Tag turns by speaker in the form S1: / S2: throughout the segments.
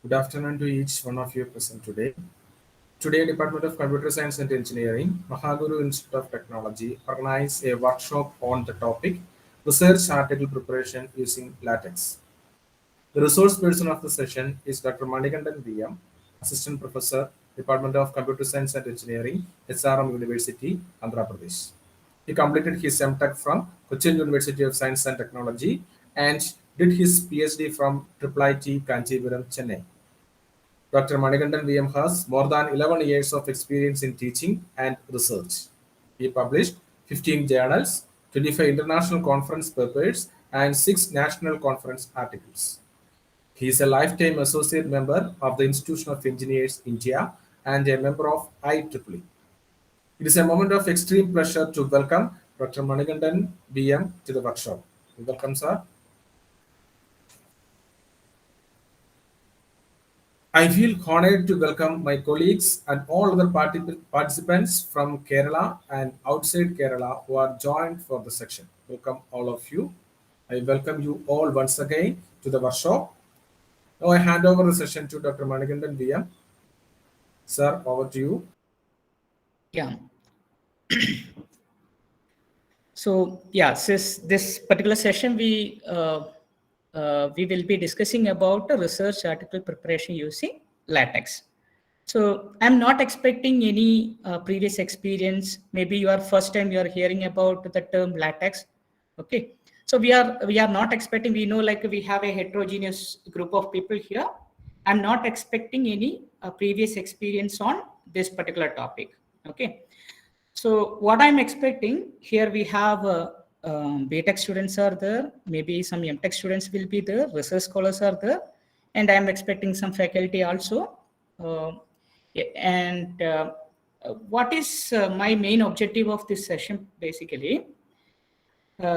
S1: Good afternoon to each one of you present today. Today, Department of Computer Science and Engineering, Mahaguru Institute of Technology organized a workshop on the topic Research Article Preparation using LaTeX. The resource person of the session is Dr. Manikandan VM, Assistant Professor, Department of Computer Science and Engineering, SRM University, Andhra Pradesh. He completed his MTech from Cochin University of Science and Technology and did his PhD from IIIT Kanchipuram, Chennai. Dr. Manikandan VM has more than 11 years of experience in teaching and research. He published 15 journals, 25 international conference papers, and 6 national conference articles. He is a lifetime associate member of the Institution of Engineers India and a member of IEEE. It is a moment of extreme pleasure to welcome Dr. Manikandan VM to the workshop. Welcome, sir. I feel honored to welcome my colleagues and all other participants from Kerala and outside Kerala who are joined for the section. Welcome all of you. I welcome you all once again to the workshop. Now I hand over the session to Dr. Manikandan VM. Sir, over to you.
S2: Yeah. So yeah, this particular session we will be discussing about the research article preparation using LaTeX. So I'm not expecting any previous experience. Maybe you are first time you are hearing about the term LaTeX. Okay. So we are not expecting. We know like we have a heterogeneous group of people here. I'm not expecting any previous experience on this particular topic. Okay. So what I'm expecting here, we have BTech students are there, maybe some MTech students will be there, research scholars are there, and I'm expecting some faculty also. What is my main objective of this session? Basically,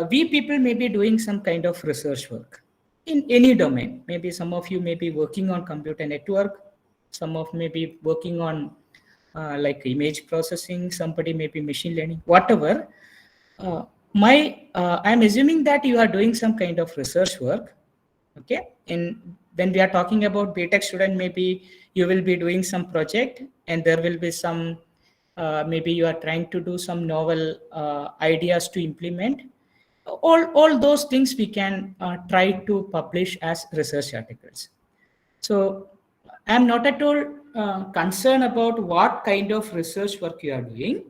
S2: we people may be doing some kind of research work in any domain. Maybe some of you may be working on computer network, some of may be working on like image processing, somebody may be machine learning, whatever. I'm assuming that you are doing some kind of research work. Okay, and when we are talking about BTech student, maybe you will be doing some project, and there will be some maybe you are trying to do some novel ideas to implement. All those things we can try to publish as research articles. So I'm not at all concerned about what kind of research work you are doing.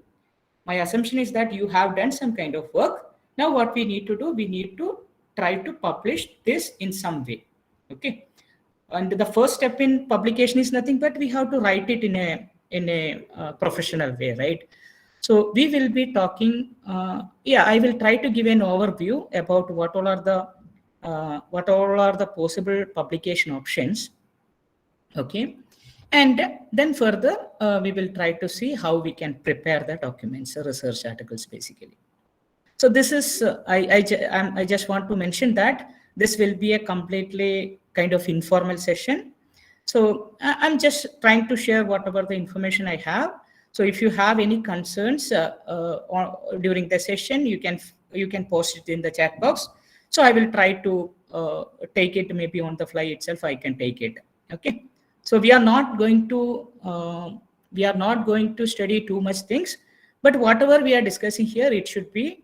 S2: My assumption is that you have done some kind of work. Now what we need to do, we need to try to publish this in some way. Okay. And the first step in publication is nothing but we have to write it in a professional way, right? So we will be talking. I will try to give an overview about what all are the possible publication options. Okay, and then further we will try to see how we can prepare the documents, research articles, basically. So this is I just want to mention that this will be a completely kind of informal session. So I'm just trying to share whatever the information I have. So if you have any concerns during the session, you can post it in the chat box. So I will try to take it maybe on the fly itself. I can take it. Okay. So we are not going to study too much things, but whatever we are discussing here, it should be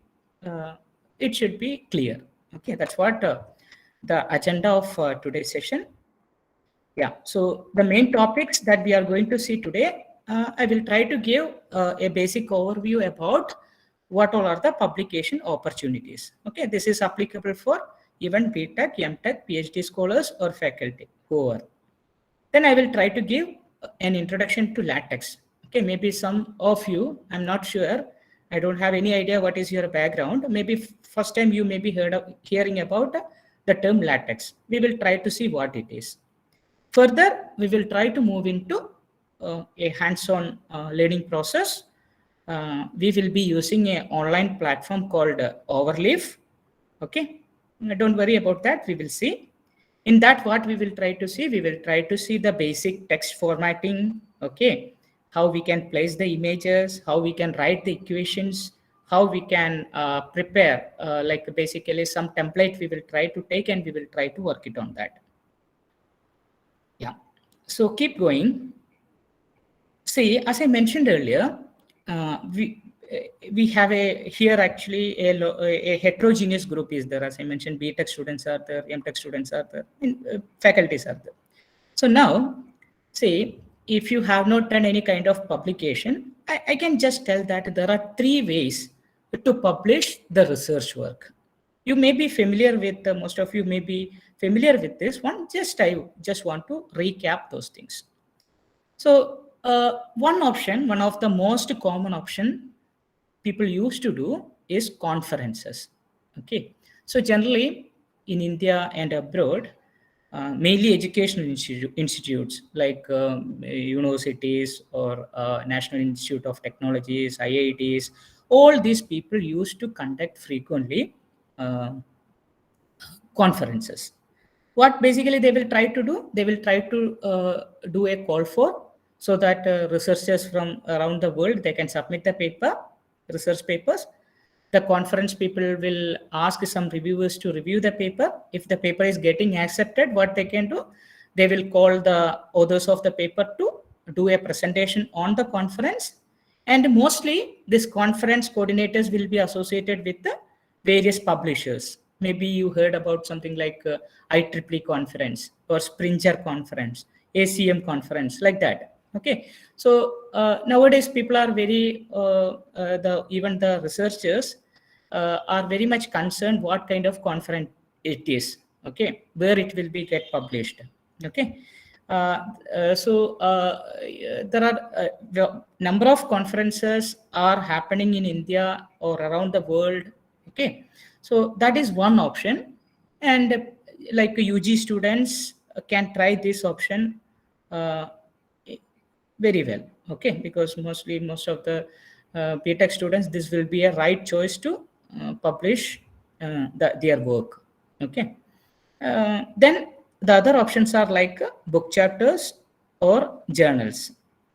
S2: clear. Okay, that's what the agenda of today's session. Yeah, so the main topics that we are going to see today, I will try to give a basic overview about what all are the publication opportunities. Okay, this is applicable for even BTech, MTech, PhD scholars or faculty, whoever. Then I will try to give an introduction to LaTeX. Okay, maybe some of you, I'm not sure, I don't have any idea what is your background. Maybe first time you may be hearing about the term LaTeX. We will try to see what it is. Further, we will try to move into a hands-on learning process. We will be using an online platform called Overleaf. Okay, don't worry about that. We will see. In that, what we will try to see, we will try to see the basic text formatting. Okay, how we can place the images, how we can write the equations, how we can prepare like basically some template we will try to take and we will try to work it on that. Yeah. So keep going. See, as I mentioned earlier, we have here actually a heterogeneous group is there. As I mentioned, BTech students are there, MTech students are there, and faculties are there. So now, say, if you have not done any kind of publication, I can just tell that there are 3 ways to publish the research work. You may be familiar with, most of you may be familiar with this one. I just want to recap those things. So one of the most common option people used to do is conferences. Okay, so generally in India and abroad, mainly educational institutes like universities or National Institute of Technologies, IITs, all these people used to conduct frequently conferences. What basically they will try to do, they will try to do a call for, so that researchers from around the world, they can submit the research papers. The conference people will ask some reviewers to review the paper. If the paper is getting accepted, what they can do, they will call the authors of the paper to do a presentation on the conference. And mostly this conference coordinators will be associated with the various publishers. Maybe you heard about something like IEEE conference or Springer conference, ACM conference, like that. Okay, so nowadays people are very even the researchers are very much concerned what kind of conference it is. Okay, where it will be get published. Okay, there are the number of conferences are happening in India or around the world. Okay, so that is one option, and like UG students can try this option very well. Okay, because most of the BTech students, this will be a right choice to publish their work. Okay, then the other options are like book chapters or journals.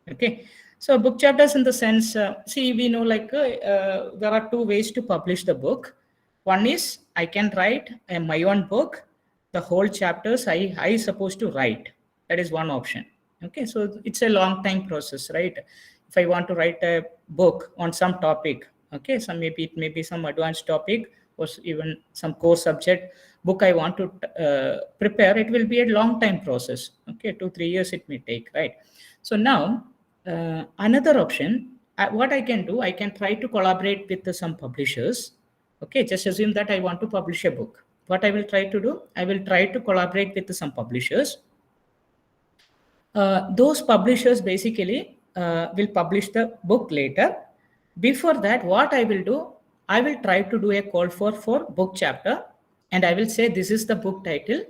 S2: Okay, so book chapters in the sense, see, we know like there are 2 ways to publish the book. One is I can write my own book, the whole chapters I supposed to write. That is one option. Okay, so it's a long time process, right? If I want to write a book on some topic, okay, it may be some advanced topic or even some core subject book I want to prepare, it will be a long time process. Okay, 2-3 years it may take, right? So now another option, what I can do, I can try to collaborate with some publishers. Okay, just assume that I want to publish a book. What I will try to do, I will try to collaborate with some publishers. Those publishers basically will publish the book later. Before that, what I will do, I will try to do a call for book chapter, and I will say this is the book title.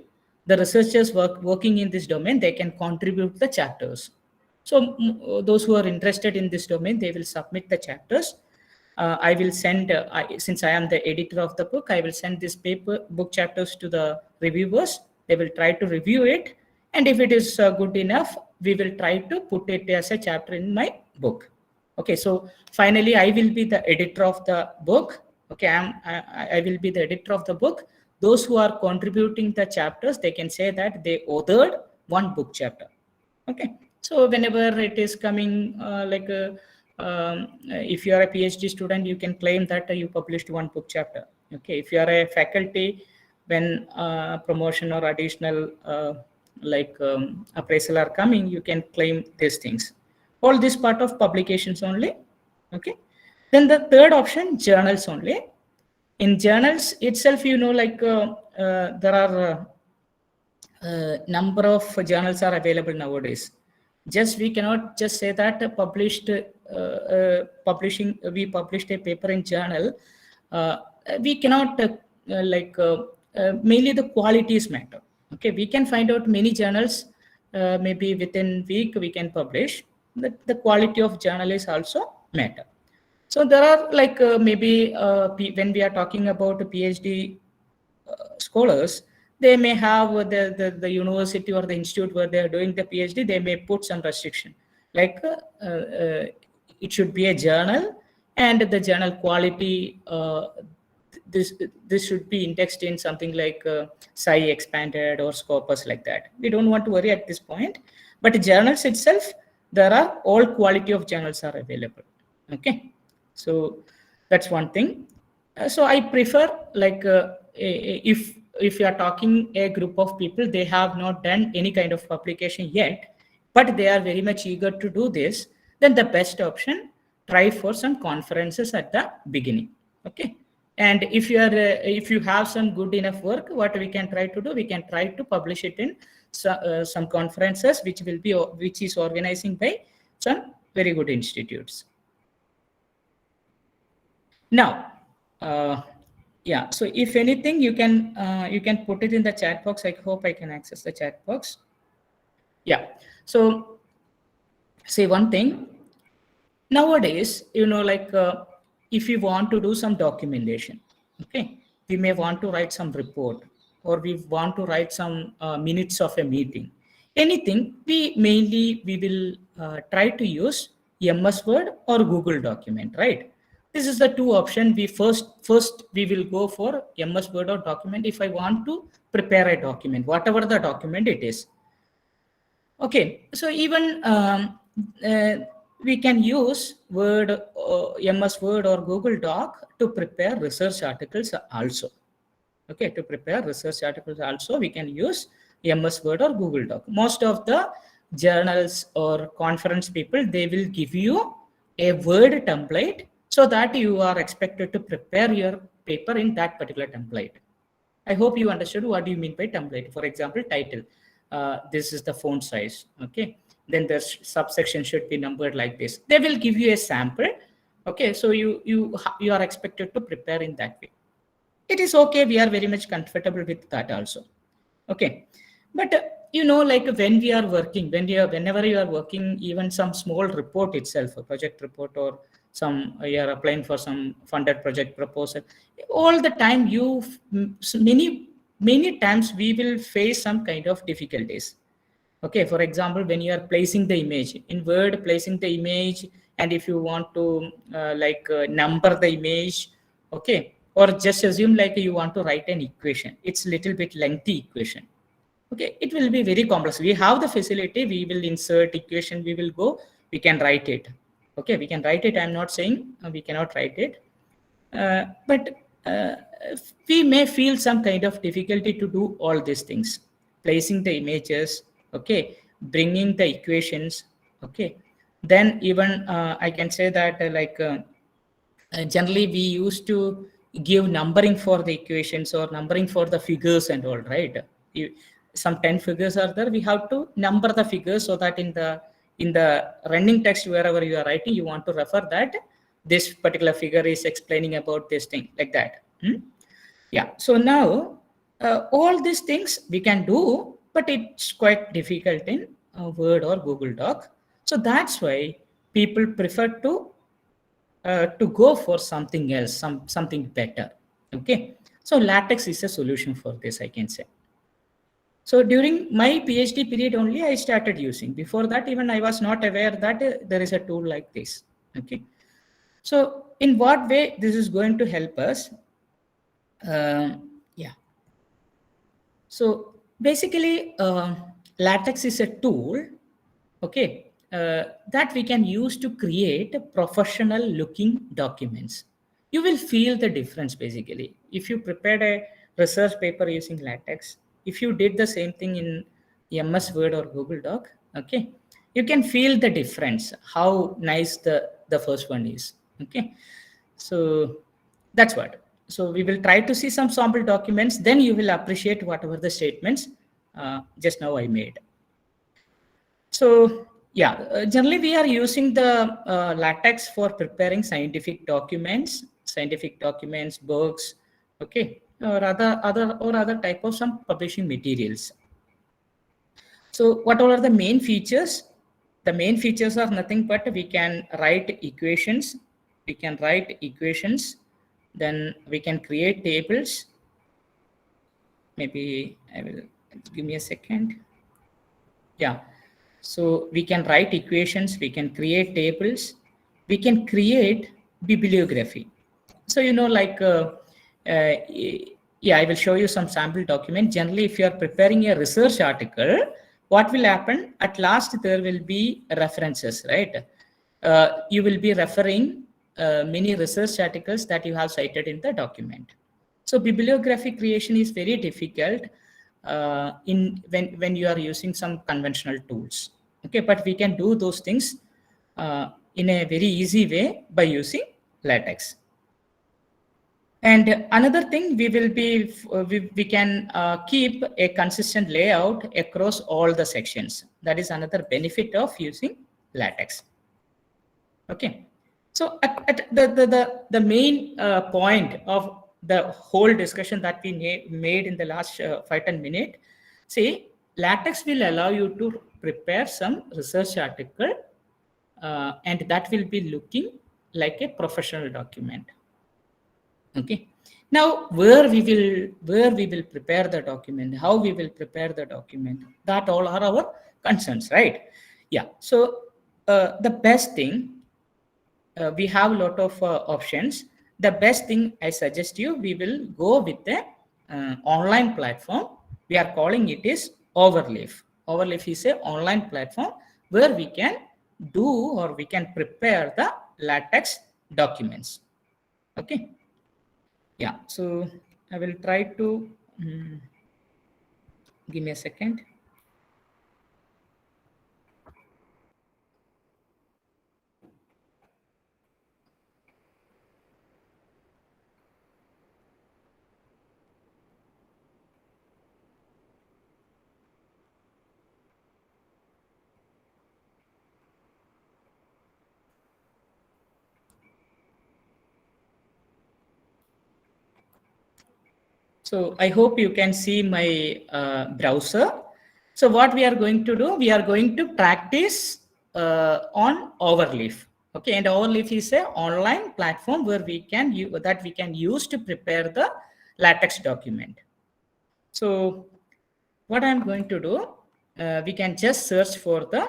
S2: The researchers working in this domain, they can contribute the chapters. So those who are interested in this domain, they will submit the chapters. I will send, since I am the editor of the book, I will send this book chapters to the reviewers. They will try to review it. And if it is good enough, we will try to put it as a chapter in my book. Okay, so finally, I will be the editor of the book. Okay, I will be the editor of the book. Those who are contributing the chapters, they can say that they authored one book chapter. Okay, so whenever it is coming if you are a PhD student, you can claim that you published one book chapter. Okay, if you are a faculty, when promotion or additional appraisal are coming, you can claim these things. All this part of publications only. Okay, then the third option, journals only. In journals itself, there are number of journals are available nowadays. We cannot just say that we published a paper in journal. We cannot mainly the qualities matter. Okay, we can find out many journals, maybe within week we can publish. The quality of journal is also matter. So there are when we are talking about PhD scholars, they may have the university or the institute where they are doing the PhD, they may put some restriction, like it should be a journal, and the journal quality this should be indexed in something like Sci expanded or Scopus like that. We don't want to worry at this point. But journals itself, there are all quality of journals are available. Okay, so that's one thing. So I prefer like if you are talking a group of people, they have not done any kind of publication yet, but they are very much eager to do this, then the best option, try for some conferences at the beginning. Okay, and if you have some good enough work, what we can try to do, we can try to publish it in some conferences which is organizing by some very good institutes. Now, yeah, so if anything, you can put it in the chat box. I hope I can access the chat box. Yeah, so say one thing. Nowadays, like if you want to do some documentation, okay, we may want to write some report, or we want to write some minutes of a meeting. Anything, we will try to use MS Word or Google document, right? This is the two options. First we will go for MS Word or document if I want to prepare a document, whatever the document it is. Okay, so even we can use Word, MS Word or Google Doc to prepare research articles also. Okay, to prepare research articles also, we can use MS Word or Google Doc. Most of the journals or conference people, they will give you a Word template so that you are expected to prepare your paper in that particular template. I hope you understood what do you mean by template. For example, title. This is the font size. Okay, then the subsection should be numbered like this. They will give you a sample. Okay, so you are expected to prepare in that way. It is okay. We are very much comfortable with that also. Okay, but like when we are working, whenever you are working, even some small report itself, a project report, or some you are applying for some funded project proposal, all the time many times we will face some kind of difficulties. Okay, for example, when you are placing the image in Word, placing the image, and if you want to number the image, okay, or just assume like you want to write an equation, it's little bit lengthy equation. Okay, it will be very complex. We have the facility, we will insert equation, we can write it. Okay, we can write it. I'm not saying we cannot write it, but we may feel some kind of difficulty to do all these things, placing the images, okay, bringing the equations, okay. Then even I can say that generally we used to give numbering for the equations or numbering for the figures and all, right? Some 10 figures are there, we have to number the figures so that in the running text, wherever you are writing, you want to refer that this particular figure is explaining about this thing, like that. Yeah, so now all these things we can do, but it's quite difficult in Word or Google Doc. So that's why people prefer to go for something else, something better. Okay, so LaTeX is a solution for this, I can say. So during my PhD period only, I started using. Before that, even I was not aware that there is a tool like this. Okay, so in what way this is going to help us? Yeah. So basically, LaTeX is a tool, okay, that we can use to create professional looking documents. You will feel the difference basically. If you prepared a research paper using LaTeX, if you did the same thing in MS Word or Google Doc, okay, you can feel the difference, how nice the first one is. Okay, so that's what. So we will try to see some sample documents, then you will appreciate whatever the statements just now I made. So yeah, generally we are using the LaTeX for preparing scientific documents, books, okay, or other type of some publishing materials. So what are the main features? The main features are nothing but we can write equations. Then we can create tables. Maybe I will give me a second. Yeah. So we can write equations, we can create tables, we can create bibliography. So yeah, I will show you some sample document. Generally, if you are preparing a research article, what will happen? At last, there will be references, right? You will be referring many research articles that you have cited in the document. So bibliography creation is very difficult when you are using some conventional tools. Okay, but we can do those things in a very easy way by using LaTeX. And another thing, we can keep a consistent layout across all the sections. That is another benefit of using LaTeX. Okay, so at the main point of the whole discussion that we made in the last 5-10 minutes, see, LaTeX will allow you to prepare some research article, and that will be looking like a professional document. Okay, now where we will prepare the document, how we will prepare the document, that all are our concerns, right? Yeah, so the best thing, we have a lot of options. The best thing I suggest you, we will go with the online platform. We are calling it is Overleaf. Overleaf is a online platform where we can do, or we can prepare the LaTeX documents. Okay. Yeah, so I will try to give me a second. So I hope you can see my browser. So what we are going to do, we are going to practice on Overleaf. Okay, and Overleaf is an online platform where we can use to prepare the LaTeX document. So what I'm going to do, we can just search for the,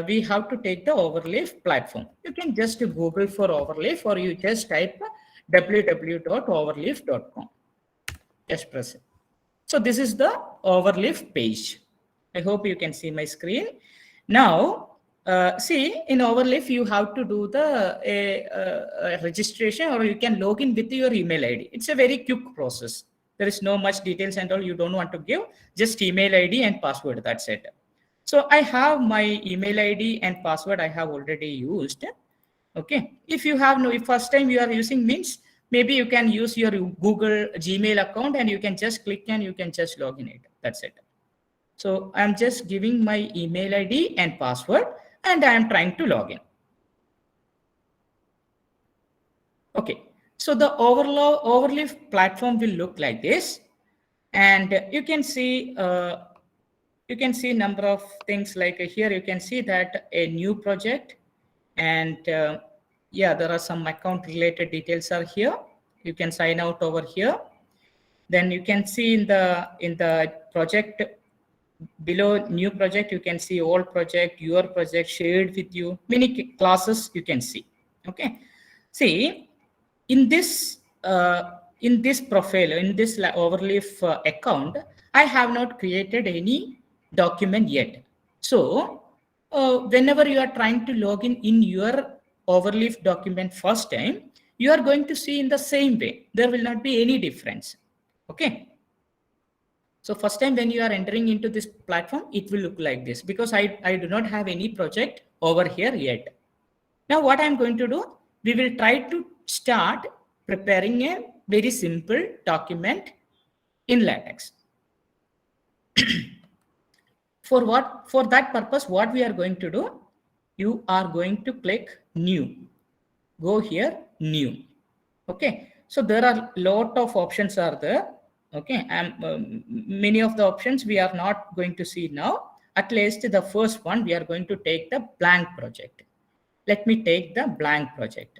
S2: we have to take the Overleaf platform. You can just Google for Overleaf, or you just type www.overleaf.com. Just press it. So this is the Overleaf page. I hope you can see my screen. Now, see, in Overleaf, you have to do the registration, or you can log in with your email ID. It's a very quick process. There is no much details and all you don't want to give, just email ID and password, that's it. So I have my email ID and password I have already used. Okay, if you have if first time you are using, means maybe you can use your Google Gmail account and you can just click and you can just log in it. That's it. So I'm just giving my email ID and password and I am trying to log in. Okay, so the Overleaf platform will look like this, and you can see number of things like here. You can see that a new project, and yeah, there are some account related details are here. You can sign out over here. Then you can see in the project below new project, you can see old project, your project, shared with you, many classes you can see. Okay, see in this profile, in this Overleaf account, I have not created any document yet. So whenever you are trying to log in your Overleaf document first time, you are going to see in the same way. There will not be any difference. Okay. So first time when you are entering into this platform, it will look like this, because I do not have any project over here yet. Now what I'm going to do, we will try to start preparing a very simple document in LaTeX. For that purpose, what we are going to do, you are going to click new. Go here, new. Okay, so there are lot of options are there. Okay, and many of the options we are not going to see now. At least the first one, we are going to take the blank project. Let me take the blank project.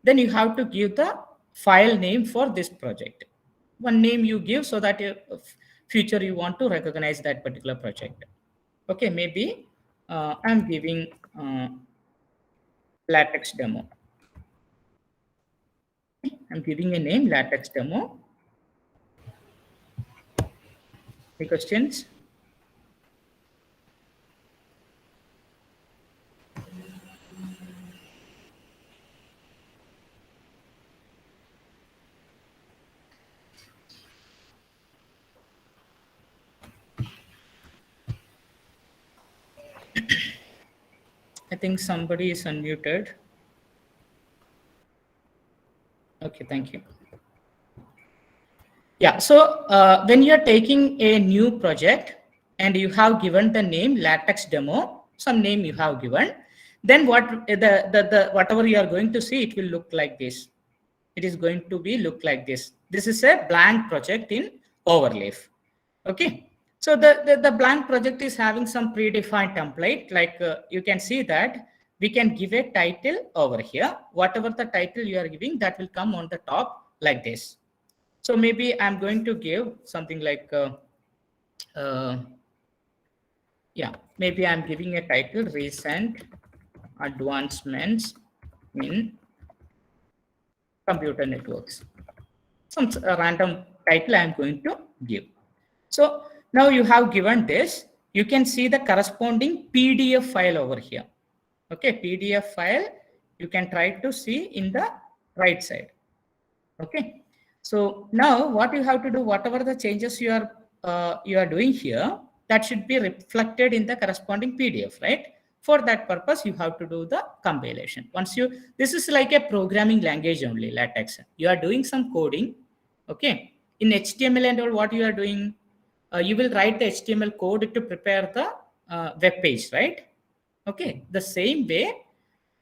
S2: Then you have to give the file name for this project. One name you give so that future you want to recognize that particular project. Okay, maybe I'm giving LaTeX demo. I'm giving a name, LaTeX demo. Any questions? I think somebody is unmuted. Okay, thank you. Yeah, so when you're taking a new project and you have given the name LaTeX demo, some name you have given, then what the whatever you are going to see, it will look like this. It is going to be look like this. This is a blank project in Overleaf. Okay, so the blank project is having some predefined template. Like you can see that we can give a title over here. Whatever the title you are giving, that will come on the top like this. So maybe I'm going to give something like, yeah, maybe I'm giving a title, recent advancements in computer networks. Some random title I'm going to give. So now you have given this, you can see the corresponding PDF file over here. Okay, PDF file, you can try to see in the right side. Okay, so now what you have to do, whatever the changes you are doing here, that should be reflected in the corresponding PDF, right? For that purpose, you have to do the compilation. Once you, this is like a programming language only, LaTeX. You are doing some coding, okay? In HTML and all, what you are doing, you will write the HTML code to prepare the web page, right? Okay, the same way,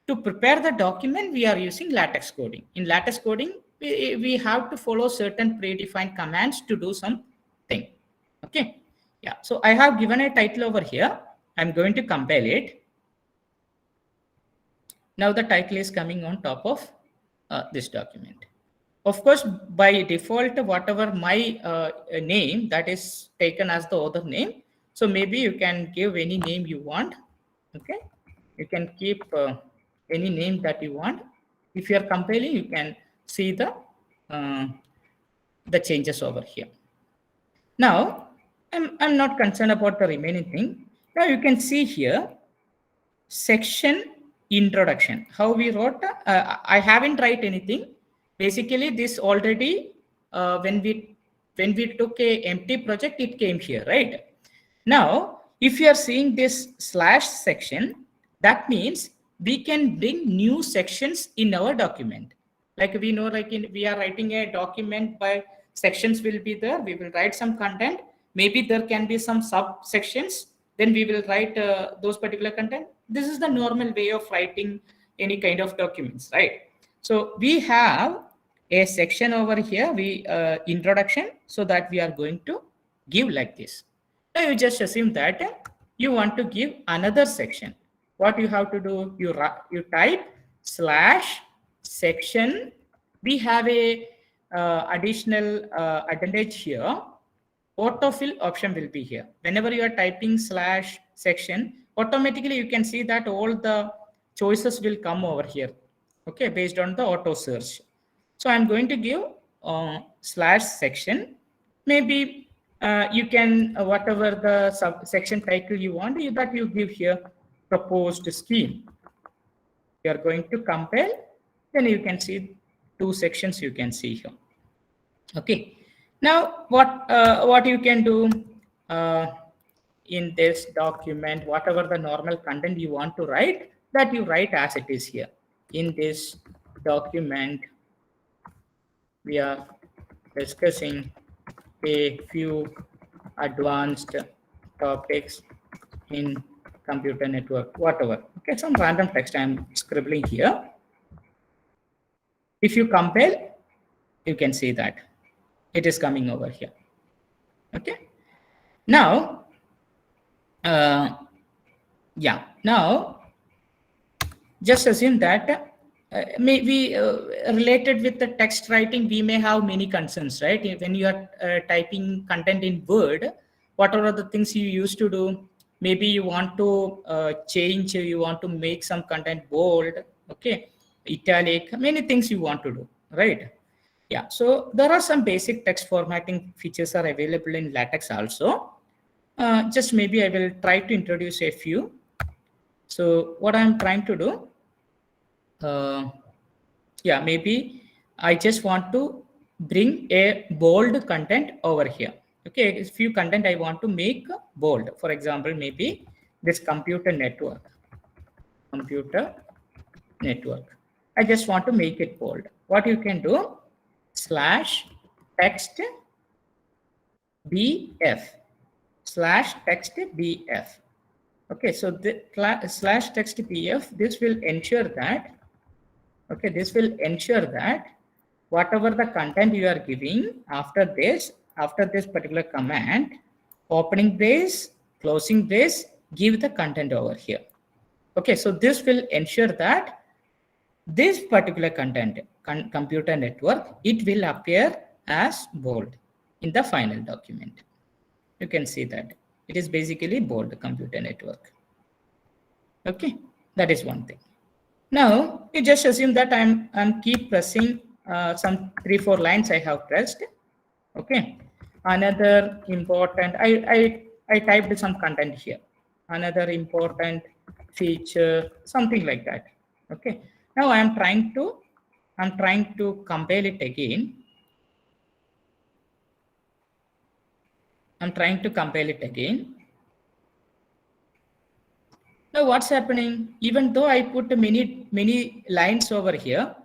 S2: to prepare the document, we are using LaTeX coding. In LaTeX coding, we have to follow certain predefined commands to do something. Okay, yeah. So I have given a title over here. I'm going to compile it. Now the title is coming on top of this document. Of course, by default, whatever my name, that is taken as the author name. So maybe you can give any name you want. Okay, you can keep any name that you want. If you are compiling, you can see the changes over here. Now, I'm not concerned about the remaining thing. Now you can see here, section introduction. How we wrote, I haven't write anything. Basically, this already, when we took a empty project, it came here, right? Now, if you are seeing this slash section, that means we can bring new sections in our document. Like we know, like we are writing a document, by sections will be there. We will write some content. Maybe there can be some subsections. Then we will write those particular content. This is the normal way of writing any kind of documents, right? So we have a section over here, we introduction, so that we are going to give like this. Now you just assume that you want to give another section. What you have to do, you type slash section. We have a additional advantage here. Autofill option will be here. Whenever you are typing slash section, automatically you can see that all the choices will come over here. Okay, based on the auto search. So I'm going to give slash section. Maybe you can, whatever the subsection title you want, that you give here, proposed scheme. You are going to compile, then you can see two sections you can see here. Okay. Now, what you can do in this document, whatever the normal content you want to write, that you write as it is here. In this document, we are discussing a few advanced topics in computer network, whatever. Okay, some random text I'm scribbling here. If you compile, you can see that it is coming over here. Okay. Now, yeah. Now, just assume that maybe related with the text writing, we may have many concerns, right? When you are typing content in Word, what are the things you used to do? Maybe you want to change, you want to make some content bold, okay, italic, many things you want to do. right? Yeah, so there are some basic text formatting features are available in LaTeX also. Just maybe I will try to introduce a few. So what I'm trying to do, yeah, maybe I just want to bring a bold content over here. Okay, a few content I want to make bold. For example, maybe this computer network. I just want to make it bold. What you can do, /text bf /text bf. Okay, so the /text bf, this will ensure that, okay, this will ensure that whatever the content you are giving after this particular command, opening brace, closing brace, give the content over here. Okay, so this will ensure that this particular content, computer network, it will appear as bold in the final document. You can see that it is basically bold computer network. Okay, that is one thing. Now you just assume that I'm keep pressing some 3-4 lines I have pressed. Okay, another important, I typed some content here. Another important feature, something like that. Okay, now I'm trying to compile it again. Now what's happening? Even though I put many lines over here,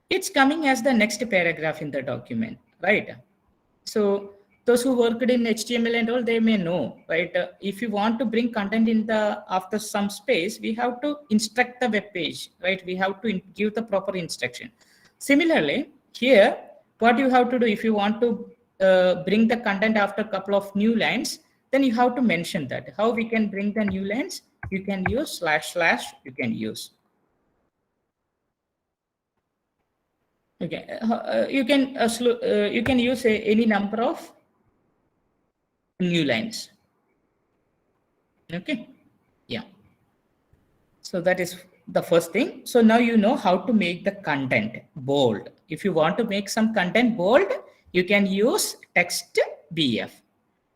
S2: it's coming as the next paragraph in the document, right? So those who worked in HTML and all, they may know, right? If you want to bring content in the after some space, we have to instruct the web page, right? We have to give the proper instruction. Similarly, here, what you have to do if you want to bring the content after a couple of new lines, then you have to mention that. How we can bring the new lines? You can use // you can use. Okay, you can use any number of new lines. Okay, yeah. So that is the first thing. So now you know how to make the content bold. If you want to make some content bold, you can use text BF.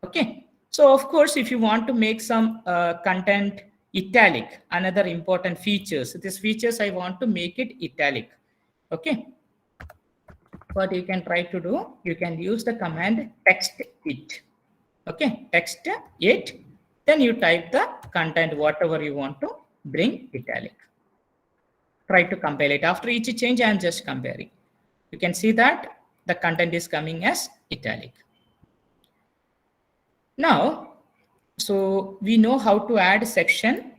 S2: Okay. So of course, if you want to make some content italic, another important features. These features I want to make it italic. Okay. What you can try to do, you can use the command text it. Okay, text it. Then you type the content, whatever you want to bring italic. Try to compile it. After each change, I am just comparing. You can see that the content is coming as italic. Now, so we know how to add section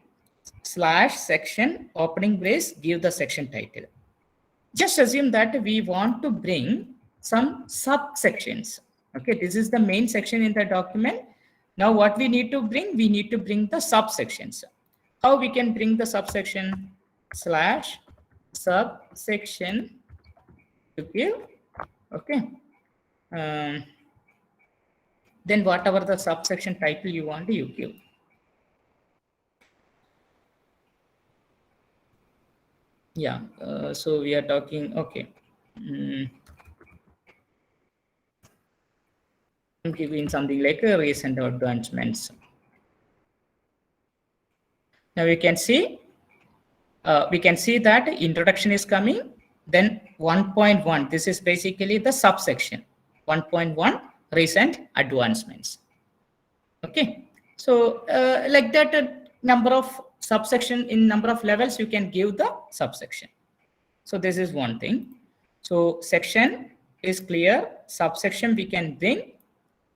S2: /section opening brace, give the section title. Just assume that we want to bring some subsections. Okay, this is the main section in the document. Now what we need to bring? We need to bring the subsections. How we can bring the subsection? /subsection to give. Okay. Then whatever the subsection title you want, you give. Yeah, so we are talking, okay. I'm giving something like a recent advancements. Now we can see that introduction is coming. Then 1.1, this is basically the subsection. 1.1 recent advancements. Okay, so like that, number of subsection in number of levels you can give the subsection. So this is one thing. So section is clear. Subsection we can bring.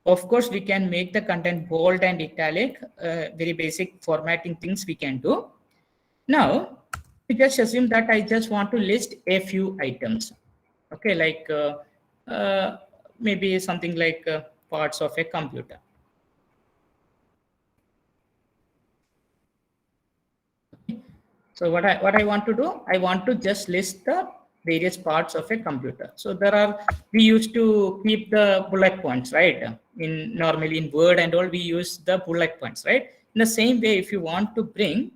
S2: Of course, we can make the content bold and italic. Very basic formatting things we can do. Now, we just assume that I just want to list a few items. Okay, like maybe something like parts of a computer. So what I want to do, I want to just list the various parts of a computer. So we used to keep the bullet points, right? Normally in Word and all, we use the bullet points, right? In the same way, if you want to bring,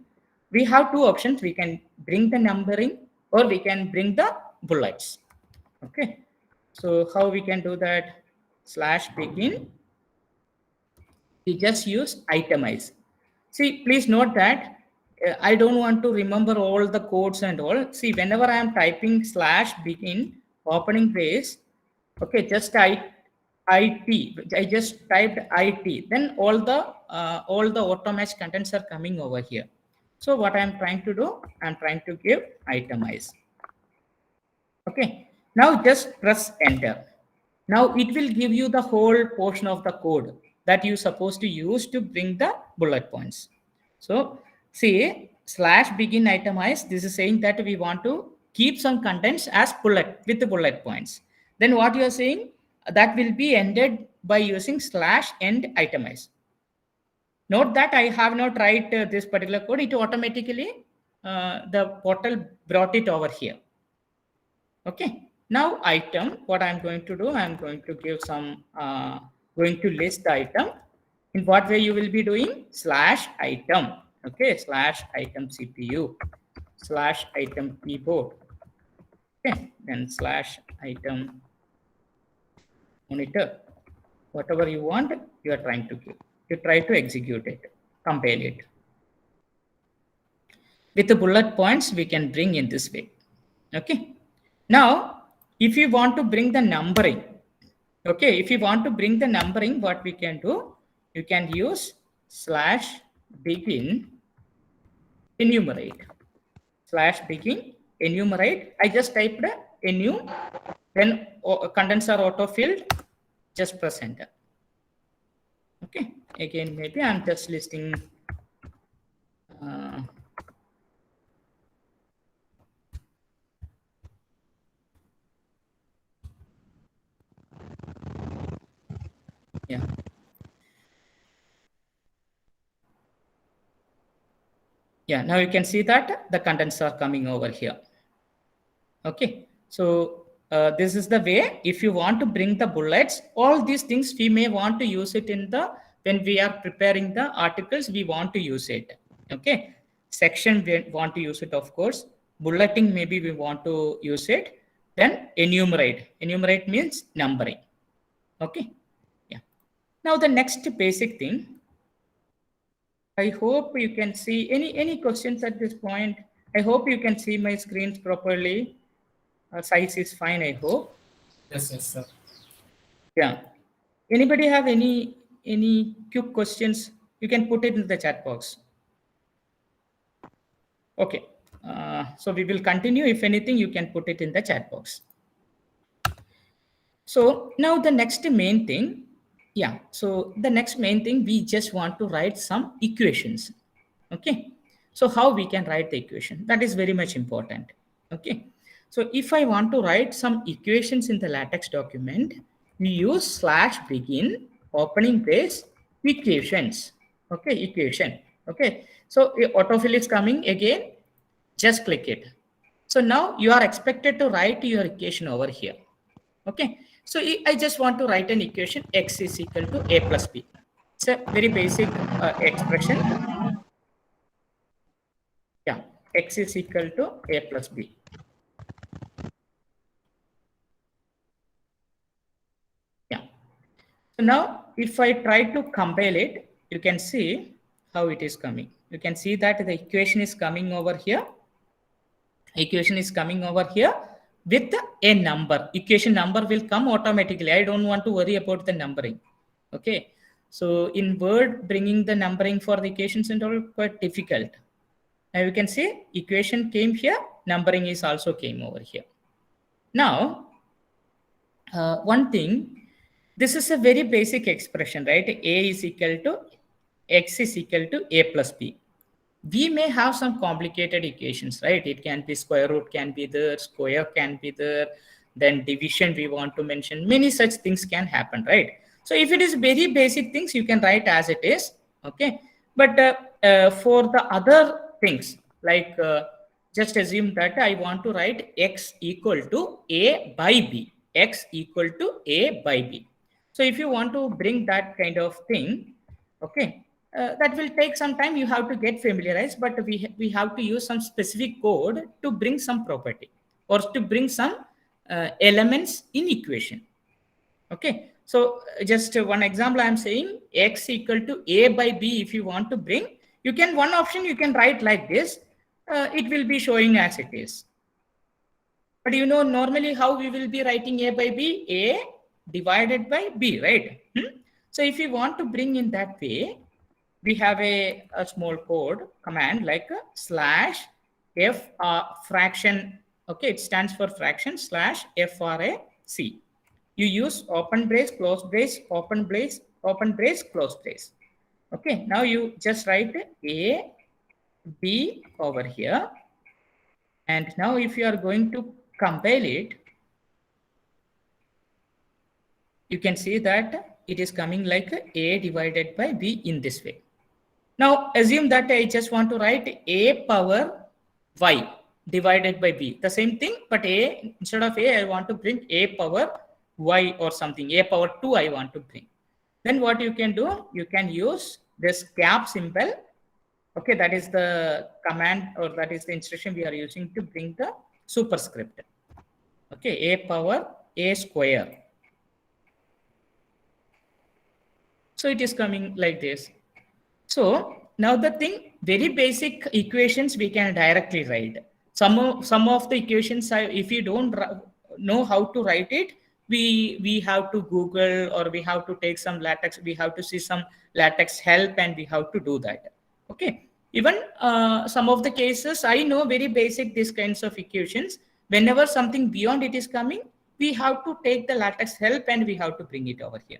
S2: we have two options. We can bring the numbering or we can bring the bullets. Okay, so how we can do that? /begin, we just use itemize. See, please note that I don't want to remember all the codes and all. See, whenever I am typing /begin opening brace, okay, just I just typed IT, then all the automate contents are coming over here. So what I'm trying to do, I'm trying to give itemize. Okay, now just press enter. Now it will give you the whole portion of the code that you're supposed to use to bring the bullet points. So say /begin itemize, this is saying that we want to keep some contents as bullet with the bullet points. Then what you are saying, that will be ended by using /end itemize. Note that I have not tried this particular code. It automatically, the portal brought it over here. Okay. Now item, what I'm going to do, I'm going to give some, going to list the item. In what way you will be doing? /item. Okay, /item CPU, /item keyboard. Okay, then /item monitor. Whatever you want, you are trying to give. You try to execute it, compile it. With the bullet points, we can bring in this way. Okay. Now, if you want to bring the numbering, okay, if you want to bring the numbering, what we can do, you can use /begin enumerate. /begin enumerate. I just typed enu, then contents are auto-filled, just press enter. Okay, again, maybe I'm just listing yeah. Yeah, now you can see that the contents are coming over here. Okay, so this is the way. If you want to bring the bullets, all these things we may want to use it in the, when we are preparing the articles, we want to use it. Okay, section we want to use it, of course. Bulleting, maybe we want to use it. Then enumerate. Enumerate means numbering. Okay, yeah. Now the next basic thing, I hope you can see any questions at this point. I hope you can see my screens properly. Size is fine, I hope.
S1: Yes, sir.
S2: Yeah. Anybody have any quick questions? You can put it in the chat box. Okay. So we will continue. If anything, you can put it in the chat box. So now the next main thing, yeah. So the next main thing, we just want to write some equations. Okay. So how we can write the equation? That is very much important. Okay. So if I want to write some equations in the LaTeX document, we use /begin opening brace equations. Okay, equation. Okay. So autofill is coming again. Just click it. So now you are expected to write your equation over here. Okay. So I just want to write an equation x is equal to a plus b. It's a very basic expression. Yeah, x is equal to a plus b. Yeah. So now if I try to compile it, you can see how it is coming. You can see that the equation is coming over here. Equation is coming over here with a number. Equation number will come automatically. I don't want to worry about the numbering. Okay. So in Word, bringing the numbering for the equations and all quite difficult. Now you can see equation came here, numbering is also came over here. Now, one thing, this is a very basic expression, right? A is equal to x is equal to a plus b. We may have some complicated equations, right? It can be square root can be there, square can be there, then division we want to mention. Many such things can happen, right? So if it is very basic things, you can write as it is, okay? But for the other things, like just assume that I want to write x equal to a by b, x equal to a by b. So if you want to bring that kind of thing, okay, that will take some time. You have to get familiarized, but we have to use some specific code to bring some property or to bring some elements in equation. Okay, so just one example, I'm saying x equal to a by b. If you want to bring, you can, one option you can write like this. It will be showing as it is. But you know, normally how we will be writing a by b, a divided by b, right? So if you want to bring in that way, we have a small code command like slash f fraction. Okay, it stands for fraction slash frac. You use open brace, close brace, open brace, close brace. Okay, now you just write a, b over here. And now if you are going to compile it, you can see that it is coming like a divided by b in this way. Now assume that I just want to write a power y divided by b. The same thing, but a, instead of a, I want to bring a power y or something, a power 2 I want to bring. Then what you can do, you can use this cap symbol. Okay, that is the command, or that is the instruction we are using to bring the superscript. Okay, a power a square. So it is coming like this. So now the thing, very basic equations we can directly write. Some of the equations, if you don't know how to write it, we have to Google, or we have to take some LaTeX, we have to see some LaTeX help, and we have to do that. Okay, even some of the cases I know very basic these kinds of equations. Whenever something beyond it is coming, we have to take the LaTeX help and we have to bring it over here.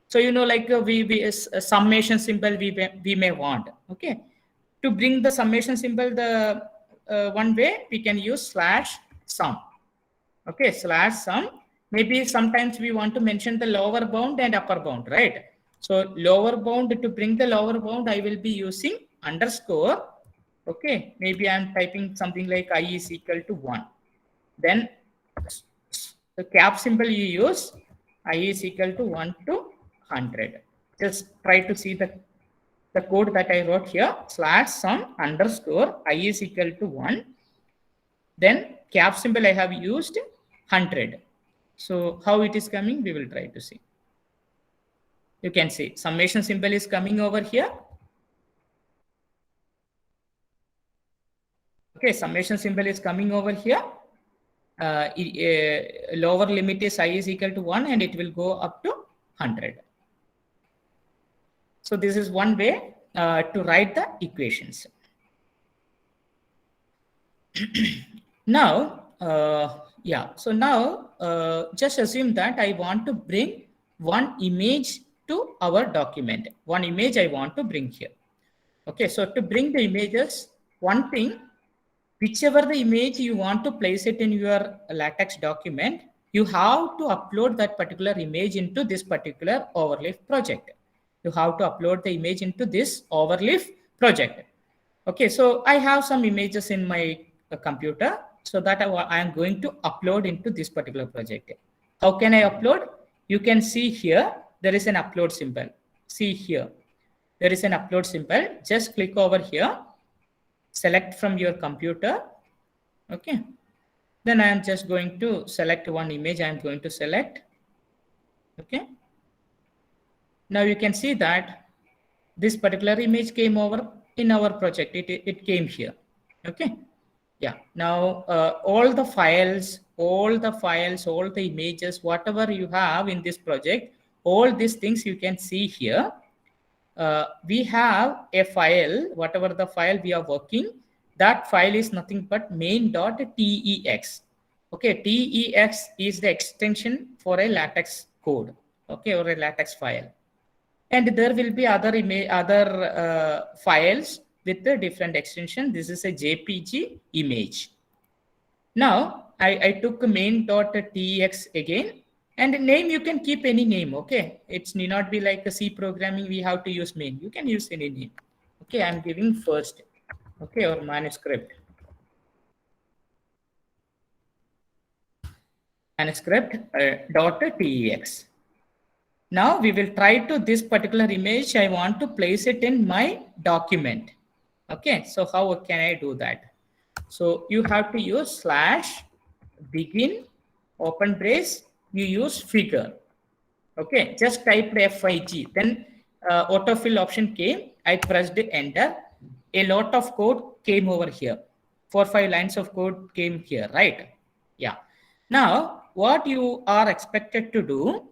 S2: So you know, like a summation symbol we may want. Okay, to bring the summation symbol, the one way we can use slash sum. Okay, slash sum. Maybe sometimes we want to mention the lower bound and upper bound, right? So lower bound, to bring the lower bound, I will be using underscore. Okay, maybe I'm typing something like I is equal to 1. Then the cap symbol you use, I is equal to 1 to 100. Just try to see the code that I wrote here, slash sum underscore I is equal to 1. Then cap symbol I have used 100. So how it is coming, we will try to see. You can see summation symbol is coming over here. Okay, summation symbol is coming over here. Lower limit is I is equal to 1, and it will go up to 100. So this is one way to write the equations. Now, so now just assume that I want to bring one image to our document. One image I want to bring here. Okay, so to bring the images, one thing, whichever the image you want to place it in your LaTeX document, you have to upload that particular image into this particular Overleaf project. You have to upload the image into this Overleaf project. Okay, so I have some images in my computer, so that I am going to upload into this particular project. How can I upload? You can see here, there is an upload symbol. See here, there is an upload symbol. Just click over here, select from your computer. Okay, then I am just going to select one image. I am going to select. Okay, now you can see that this particular image came over in our project. It came here. Okay, yeah. Now all the files, all the images, whatever you have in this project, all these things you can see here. We have a file, whatever the file we are working, that file is nothing but main.tex. Okay, tex is the extension for a LaTeX code, okay, or a LaTeX file. And there will be other files with a different extension. This is a JPG image. Now I took main.tex again. And name, you can keep any name, okay? It need not be like a C programming, we have to use main. You can use any name. Okay, I'm giving first, okay, or manuscript. Manuscript.tex. Now we will try to this particular image. I want to place it in my document. Okay, so how can I do that? So you have to use slash begin open brace, you use figure. Okay, just typed FIG. Then autofill option came. I pressed enter. A lot of code came over here. 4-5 lines of code came here, right? Yeah. Now, what you are expected to do,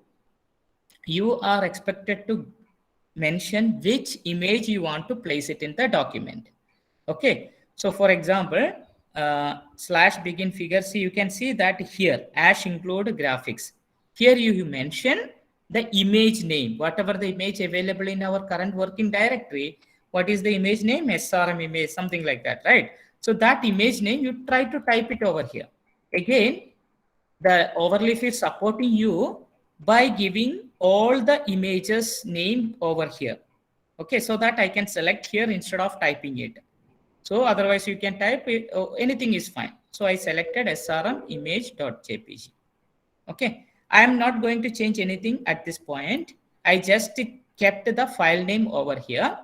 S2: you are expected to mention which image you want to place it in the document. Okay, so for example, slash begin figure, see, you can see that here, ash include graphics. Here you mention the image name, whatever the image available in our current working directory. What is the image name? SRM image, something like that, right? So that image name, you try to type it over here. Again, the overleaf is supporting you by giving all the images name over here. Okay, so that I can select here instead of typing it. So otherwise you can type it, anything is fine. So I selected SRM image.jpg. Okay, I am not going to change anything at this point. I just kept the file name over here.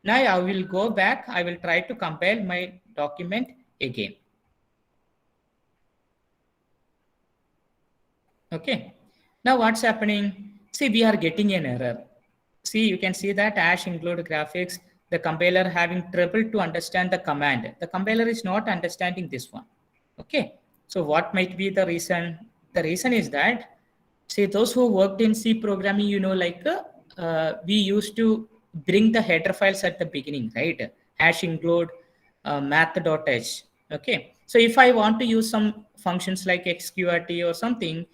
S2: Now I will go back. I will try to compile my document again. Okay, now what's happening? See, we are getting an error. See, you can see that ash include graphics, the compiler having trouble to understand the command. The compiler is not understanding this one. Okay, so what might be the reason? The reason is that, see, those who worked in C programming, you know, like we used to bring the header files at the beginning, right? Hash include math.h. Okay, so if I want to use some functions like xqrt or something,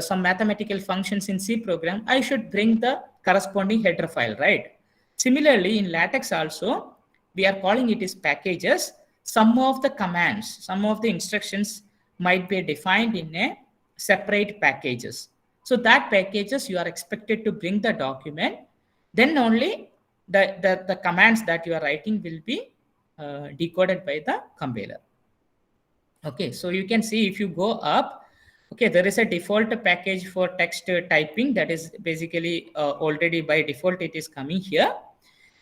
S2: some mathematical functions in C program, I should bring the corresponding header file, right? Similarly, in LaTeX also, we are calling it as packages. Some of the commands, some of the instructions might be defined in a separate packages. So that packages you are expected to bring the document, then only the commands that you are writing will be decoded by the compiler. Okay, so you can see if you go up, okay, there is a default package for text typing that is basically already by default it is coming here.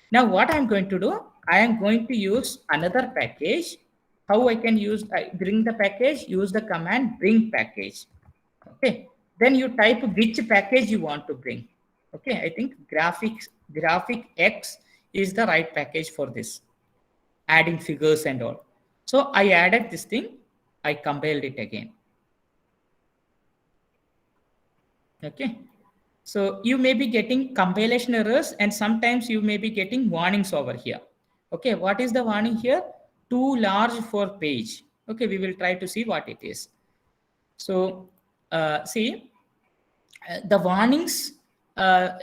S2: Now what I'm going to do, I am going to use another package. How I can use, bring the package, use the command bring package. Okay, then you type which package you want to bring. Okay, I think graphic X is the right package for this, adding figures and all. So I added this thing, I compiled it again. Okay, so you may be getting compilation errors and sometimes you may be getting warnings over here. Okay, what is the warning here? Too large for page. Okay, we will try to see what it is. So see, the warnings,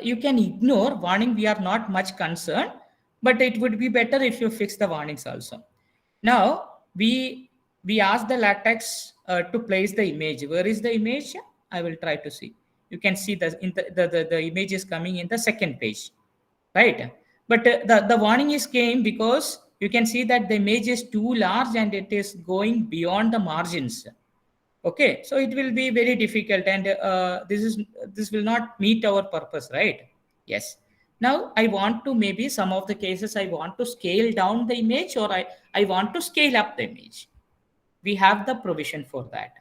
S2: you can ignore warning. We are not much concerned, but it would be better if you fix the warnings also. Now we ask the LaTeX to place the image. Where is the image? I will try to see. You can see the image is coming in the second page, right? But the warning is came because you can see that the image is too large and it is going beyond the margins. Okay, so it will be very difficult, and this will not meet our purpose, right? Yes. Now I want to, maybe some of the cases I want to scale down the image, or I want to scale up the image. We have the provision for that.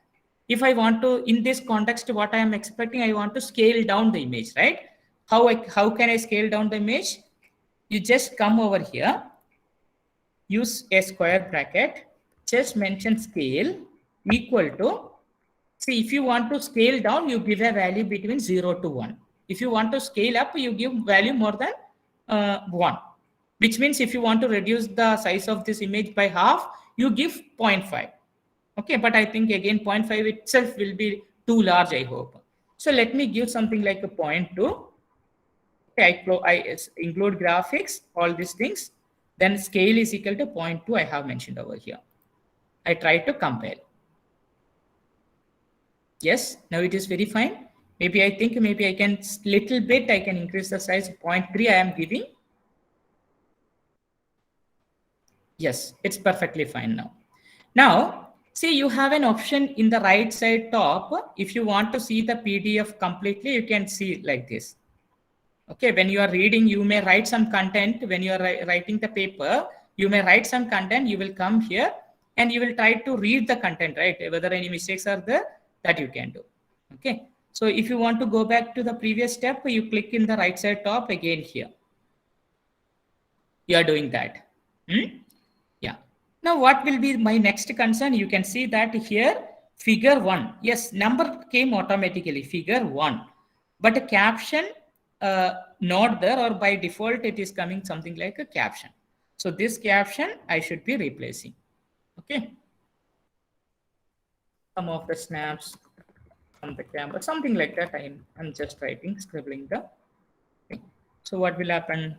S2: If I want to, in this context, what I am expecting, I want to scale down the image, right? How can I scale down the image? You just come over here, use a square bracket, just mention scale equal to, see, if you want to scale down, you give a value between 0 to 1. If you want to scale up, you give value more than 1, which means if you want to reduce the size of this image by half, you give 0.5. Okay, but I think again 0.5 itself will be too large, I hope. So let me give something like a 0.2. Okay, I include graphics, all these things. Then scale is equal to 0.2 I have mentioned over here. I try to compare. Yes, now it is very fine. Maybe I think maybe I can little bit, I can increase the size, 0.3 I am giving. Yes, it's perfectly fine now. Now, see, you have an option in the right side top. If you want to see the PDF completely, you can see like this. Okay, when you are reading, you may write some content. When you are writing the paper, you may write some content. You will come here and you will try to read the content, right? Whether any mistakes are there, that you can do. Okay. So if you want to go back to the previous step, you click in the right side top again here. You are doing that. Yeah. Now what will be my next concern? You can see that here figure 1. Yes, number came automatically, figure 1. But a caption not there, or by default it is coming something like a caption. So this caption I should be replacing. Okay. Some of the snaps from the camera, something like that. I'm just writing, scribbling the thing. So what will happen?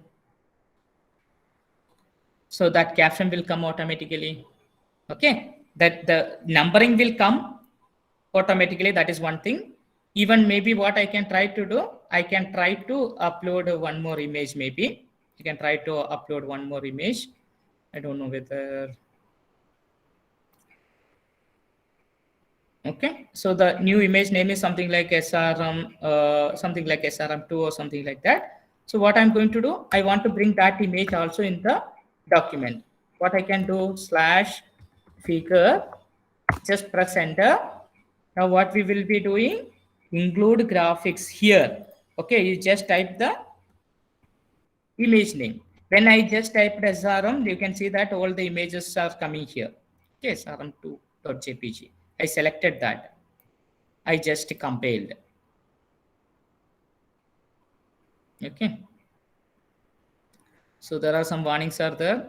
S2: So that caption will come automatically. Okay, that the numbering will come automatically. That is one thing. Even maybe what I can try to do, I can try to upload one more image. Maybe you can try to upload one more image. I don't know whether. Okay, so the new image name is something like SRM, something like SRM2 or something like that. So what I'm going to do, I want to bring that image also in the document. What I can do, /figure, just press enter. Now what we will be doing, include graphics here. Okay, you just type the image name. When I just typed SRM, you can see that all the images are coming here. Okay, SRM2.jpg. I selected that. I just compiled. Okay. So there are some warnings are there.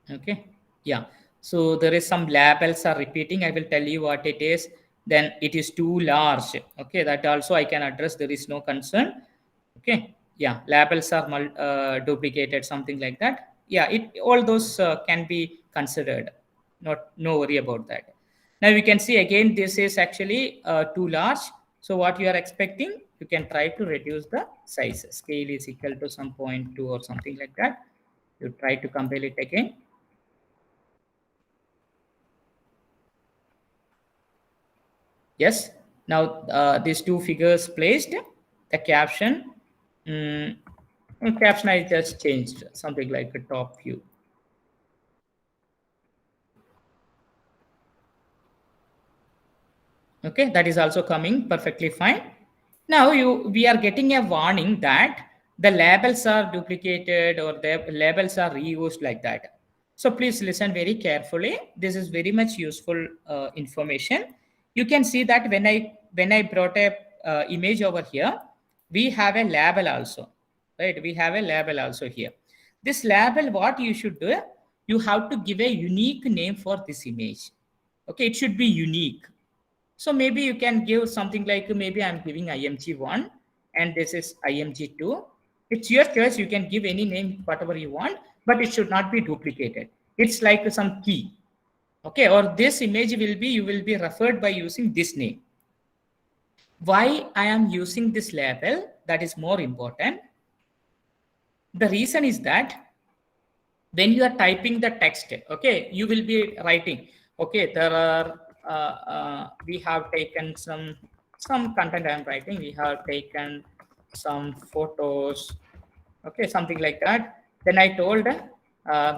S2: Okay. Yeah. So there is some labels are repeating. I will tell you what it is. Then it is too large. Okay. That also I can address. There is no concern. Okay. Yeah. Labels are duplicated, something like that. Yeah. All those can be considered. No worry about that. Now you can see again, this is actually too large. So what you are expecting, you can try to reduce the size. Scale is equal to some 0.2 or something like that. You try to compile it again. Yes. Now these two figures placed, the caption. Caption I just changed, something like a top view. Okay, that is also coming perfectly fine. Now we are getting a warning that the labels are duplicated or the labels are reused like that. So please listen very carefully. This is very much useful information. You can see that when I brought a image over here, we have a label also, right? We have a label also here. This label, what you should do, you have to give a unique name for this image. Okay, it should be unique. So maybe you can give something like, maybe I'm giving IMG1 and this is IMG2. It's your choice. You can give any name, whatever you want, but it should not be duplicated. It's like some key. Okay, or this image you will be referred by using this name. Why I am using this label, that is more important. The reason is that when you are typing the text, okay, you will be writing, okay, there are, we have taken some content I am writing, we have taken some photos, okay, something like that. Then I told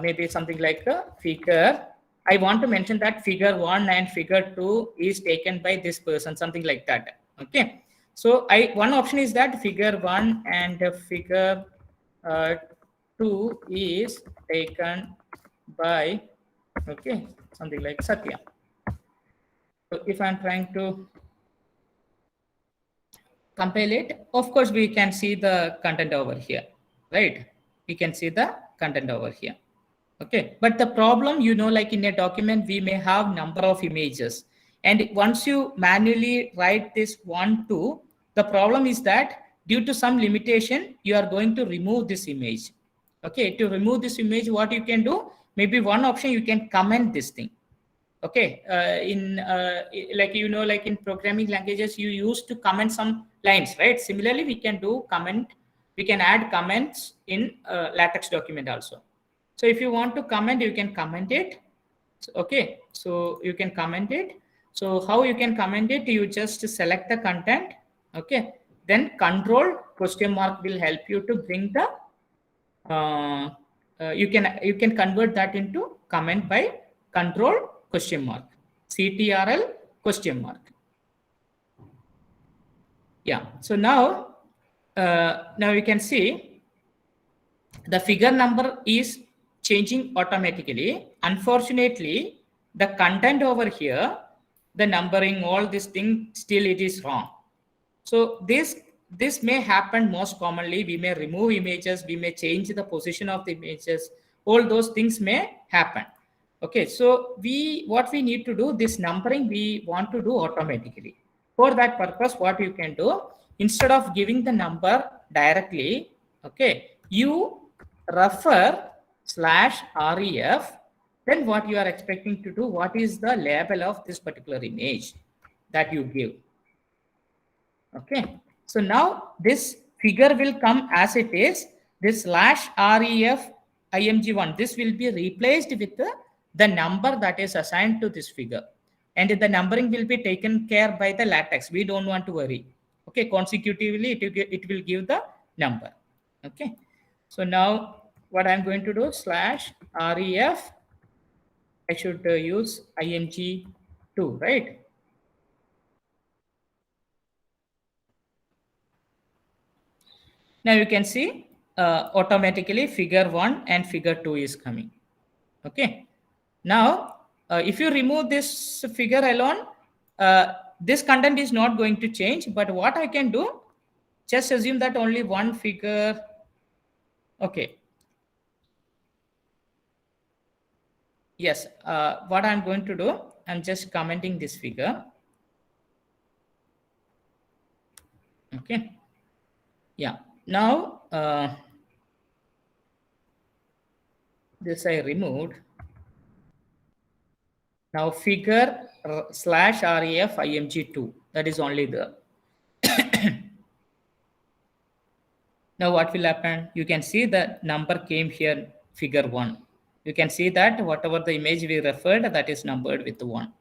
S2: maybe something like a figure. I want to mention that figure 1 and figure 2 is taken by this person, something like that. Okay. So one option is that figure 1 and figure 2 is taken by, okay, something like Satya. So if I'm trying to compile it, of course we can see the content over here, right? We can see the content over here. Okay, but the problem, like in a document, we may have number of images. And once you manually write this 1, 2, the problem is that due to some limitation, you are going to remove this image. Okay, to remove this image, what you can do, maybe one option, you can comment this thing. Okay, like in programming languages, you used to comment some lines, right? Similarly, we can do comment, we can add comments in LaTeX document also. So if you want to comment, you can comment it. Okay, so you can comment it. So how you can comment it? You just select the content. Okay, then control question mark will help you to bring the you can convert that into comment by control question mark, CTRL question mark. Yeah. So now you can see the figure number is changing automatically. Unfortunately, the content over here, the numbering, all this thing, still it is wrong. So this may happen most commonly. We may remove images, we may change the position of the images. All those things may happen. Okay, so what we need to do, this numbering we want to do automatically. For that purpose, what you can do, instead of giving the number directly, okay, you refer /ref, then what you are expecting to do, what is the label of this particular image that you give. Okay, so now this figure will come as it is. This /ref img1, this will be replaced with the number that is assigned to this figure, and the numbering will be taken care by the LaTeX. We don't want to worry. Okay, consecutively it will give the number. Okay, so now what I'm going to do, /ref, I should use img2, right? Now you can see automatically figure 1 and figure 2 is coming. Okay. Now, if you remove this figure alone, this content is not going to change. But what I can do, just assume that only one figure. Okay. Yes. What I'm going to do, I'm just commenting this figure. Okay. Yeah. Now, this I removed. Now figure /ref img2, that is only there. Now what will happen? You can see the number came here, figure 1. You can see that whatever the image we referred, that is numbered with 1.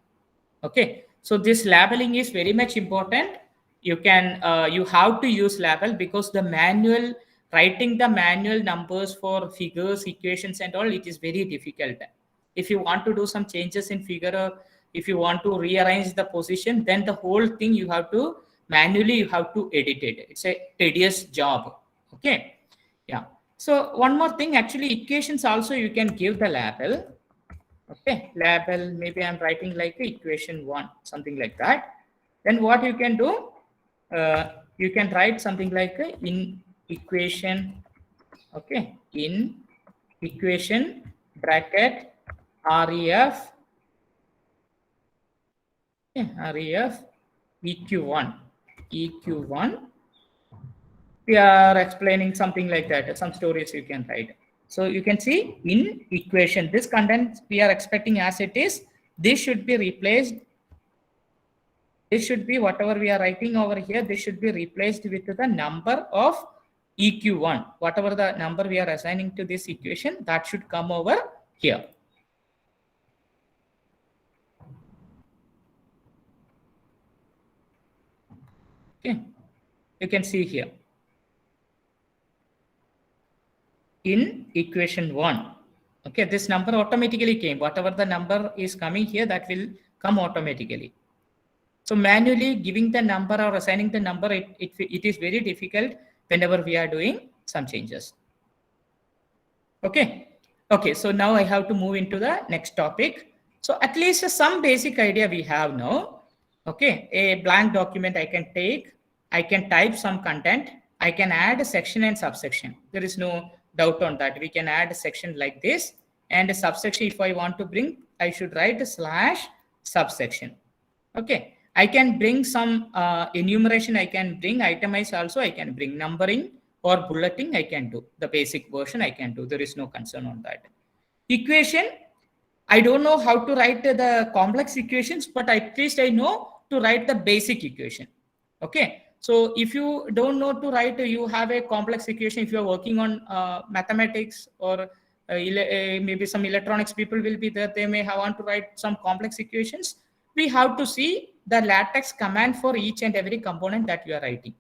S2: Okay, so this labeling is very much important. You have to use label, because the manual, writing the manual numbers for figures, equations and all, it is very difficult. If you want to do some changes in figure, or if you want to rearrange the position, then the whole thing you have to manually, you have to edit it. It's a tedious job. Okay, yeah. So one more thing, actually equations also you can give the label. Okay, label, maybe I'm writing like equation 1, something like that. Then what you can do, you can write something like in equation, okay, in equation bracket ref, okay, ref eq1, we are explaining something like that, some stories you can write. So you can see in equation, this content we are expecting as it is, this should be replaced. This should be whatever we are writing over here, this should be replaced with the number of EQ1. Whatever the number we are assigning to this equation, that should come over here. Okay, you can see here. In equation 1, okay, this number automatically came. Whatever the number is coming here, that will come automatically. So manually giving the number or assigning the number, it is very difficult whenever we are doing some changes. Okay. Okay, so now I have to move into the next topic. So at least some basic idea we have now. Okay, a blank document I can take, I can type some content, I can add a section and subsection. There is no doubt on that. We can add a section like this, and a subsection if I want to bring, I should write a /subsection. Okay, I can bring some enumeration, I can bring itemize also, I can bring numbering or bulleting, I can do. The basic version I can do. There is no concern on that. Equation, I don't know how to write the complex equations, but at least I know to write the basic equation. Okay. So if you don't know to write, you have a complex equation, if you are working on mathematics or maybe some electronics people will be there, they may want to write some complex equations. We have to see the LaTeX command for each and every component that you are writing.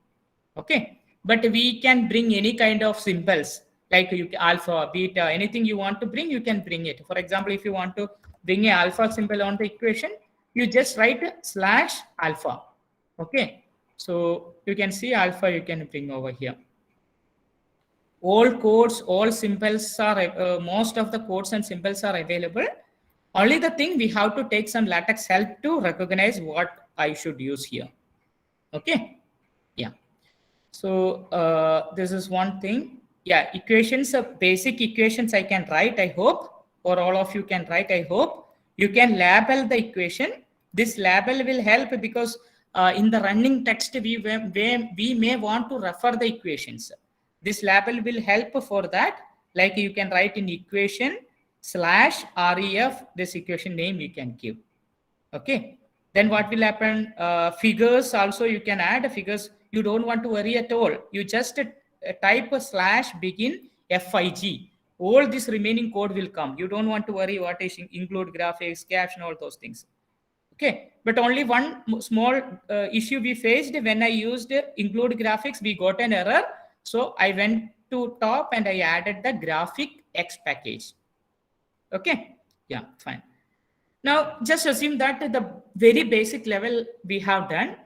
S2: Okay. But we can bring any kind of symbols, like alpha, beta, anything you want to bring, you can bring it. For example, if you want to bring a alpha symbol on the equation, you just write /alpha. Okay. So you can see alpha, you can bring over here. All codes, all symbols are, most of the codes and symbols are available. Only the thing, we have to take some LaTeX help to recognize what I should use here. Okay. Yeah. So this is one thing. Yeah, equations, basic equations I can write, I hope, or all of you can write, I hope. You can label the equation. This label will help because in the running text, we may want to refer the equations. This label will help for that. Like you can write in equation /ref, this equation name you can give. Okay. Then what will happen? Figures also you can add figures. You don't want to worry at all. You just type a / begin FIG. All this remaining code will come. You don't want to worry what is include graphics, caption, all those things. Okay. But only one small issue we faced when I used include graphics, we got an error. So I went to top and I added the graphic X package. Okay. Yeah, fine. Now, just assume that the very basic level we have done.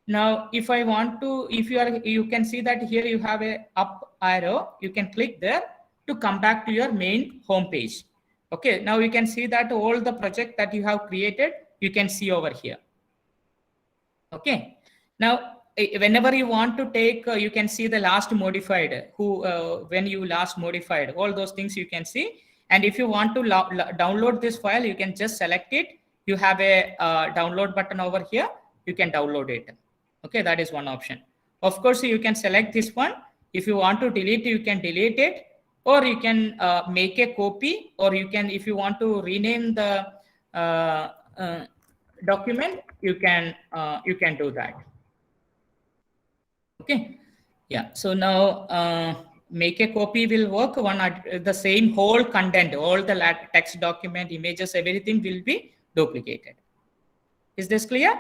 S2: Now, if I want to, you can see that here you have a up arrow. You can click there to come back to your main home page. Okay. Now you can see that all the project that you have created, you can see over here. Okay. Now, whenever you want to take, you can see the last modified, when you last modified, all those things you can see. And if you want to download this file, you can just select it. You have a download button over here. You can download it. Okay, that is one option. Of course, you can select this one. If you want to delete, you can delete it, or you can make a copy, or you can, if you want to rename the document, you can do that. Okay. Yeah. So now make a copy will work. The same whole content, all the text document, images, everything will be duplicated. Is this clear?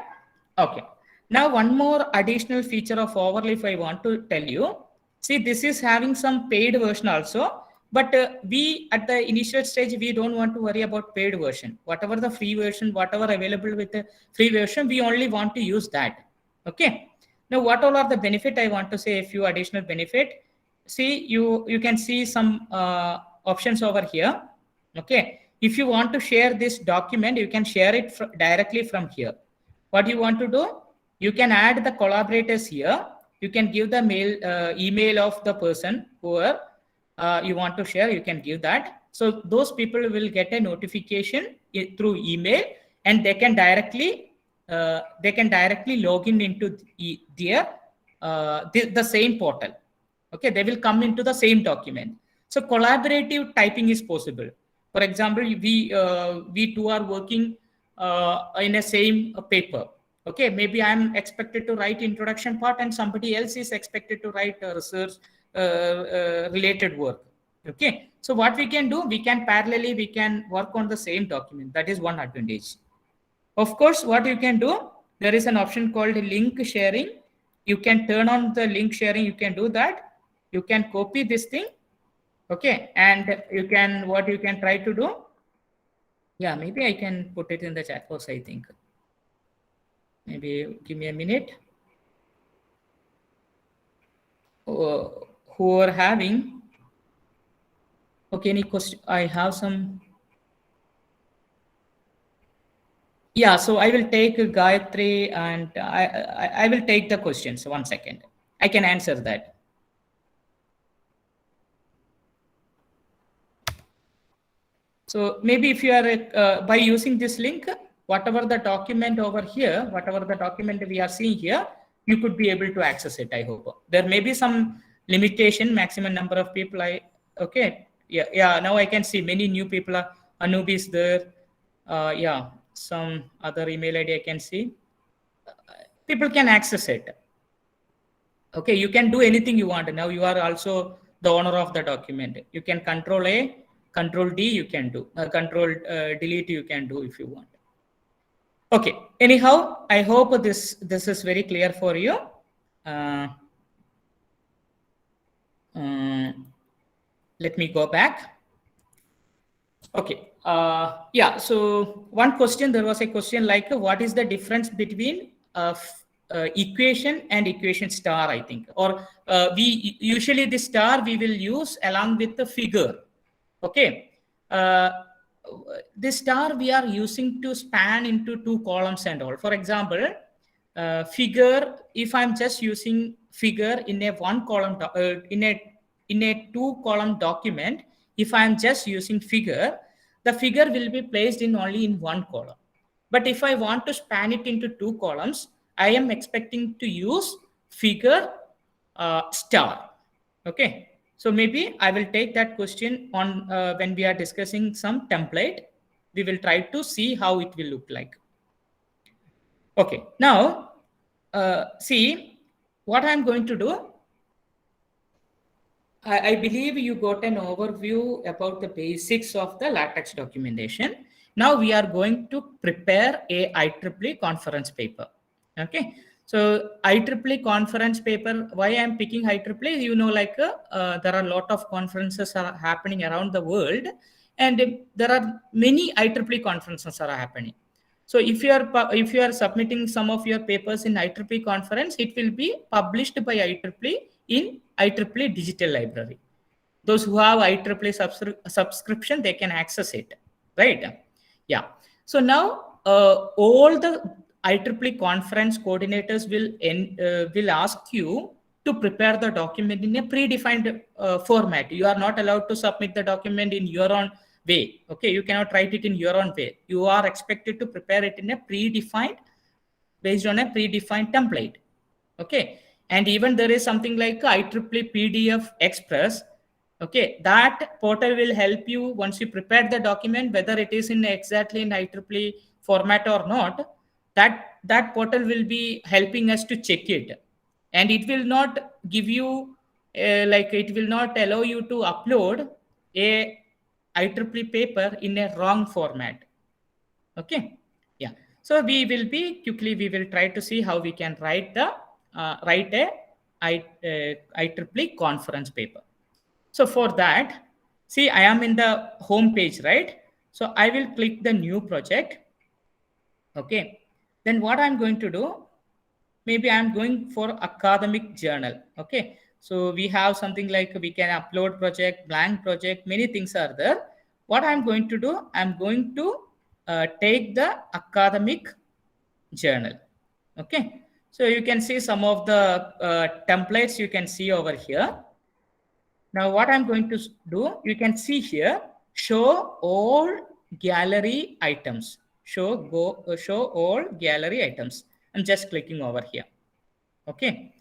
S2: Okay. Now one more additional feature of Overleaf I want to tell you. See, this is having some paid version also, but we at the initial stage, we don't want to worry about paid version. Whatever the free version, whatever available with the free version, we only want to use that. Okay. Now, what all are the benefit? I want to say a few additional benefit. See, you can see some options over here. Okay. If you want to share this document, you can share it directly from here. What you want to do? You can add the collaborators here. You can give the email of the person whoever you want to share. You can give that. So those people will get a notification through email, and they can directly log in into the same portal. Okay, they will come into the same document. So collaborative typing is possible. For example, we two are working in a same paper. Okay, maybe I'm expected to write introduction part, and somebody else is expected to write research related work. Okay, so what we can do, we can work on the same document. That is one advantage. Of course, what you can do, there is an option called link sharing. You can turn on the link sharing. You can do that. You can copy this thing. Okay. And what you can try to do. Yeah, maybe I can put it in the chat box, I think. Maybe give me a minute. Who are having. Okay, any question? I have some. Yeah, so I will take Gayatri, and I will take the questions. 1 second. I can answer that. So maybe if you are by using this link, whatever the document over here, whatever the document we are seeing here, you could be able to access it. I hope there may be some limitation, maximum number of people. Okay. Yeah. Now I can see many new people are Anubis there. Yeah. Some other email ID I can see. People can access it. Okay, you can do anything you want. Now you are also the owner of the document. You can Control A, Control D, you can do. Control Delete, you can do if you want. Okay, anyhow, I hope this is very clear for you. Let me go back. Okay. Yeah. So one question, there was a question like, what is the difference between equation and equation star, I think, or we usually the star we will use along with the figure. Okay, this star we are using to span into two columns and all. For example, figure, if I'm just using figure in a one column in a two column document, if I'm just using figure, the figure will be placed in only in one column. But if I want to span it into two columns, I am expecting to use figure star. Okay, so maybe I will take that question on when we are discussing some template. We will try to see how it will look like. Okay, now see what I'm going to do. I believe you got an overview about the basics of the LaTeX documentation. Now we are going to prepare a IEEE conference paper. Okay, so IEEE conference paper, why I'm picking IEEE, you know, like there are a lot of conferences are happening around the world, and there are many IEEE conferences are happening. So if you are submitting some of your papers in IEEE conference, it will be published by IEEE in IEEE Digital Library. Those who have IEEE subscription, they can access it, right? Yeah. So now all the IEEE conference coordinators will ask you to prepare the document in a predefined format. You are not allowed to submit the document in your own way. Okay, you cannot write it in your own way. You are expected to prepare it in a predefined, based on a predefined template. Okay, and even there is something like IEEE PDF Express. Okay, that portal will help you once you prepare the document, whether it is in exactly in IEEE format or not. That portal will be helping us to check it, and it will not give you like it will not allow you to upload a IEEE paper in a wrong format. Okay, yeah. So we will try to see how we can write a IEEE conference paper. So for that, see, I am in the home page, right? So I will click the new project. Okay, then what I'm going to do, maybe I'm going for academic journal. Okay, so we have something like we can upload project, blank project, many things are there. What I'm going to do, I'm going to take the academic journal. Okay, so you can see some of the templates you can see over here. Now what I'm going to do, you can see here, show all gallery items. Show all gallery items. I'm just clicking over here. Okay,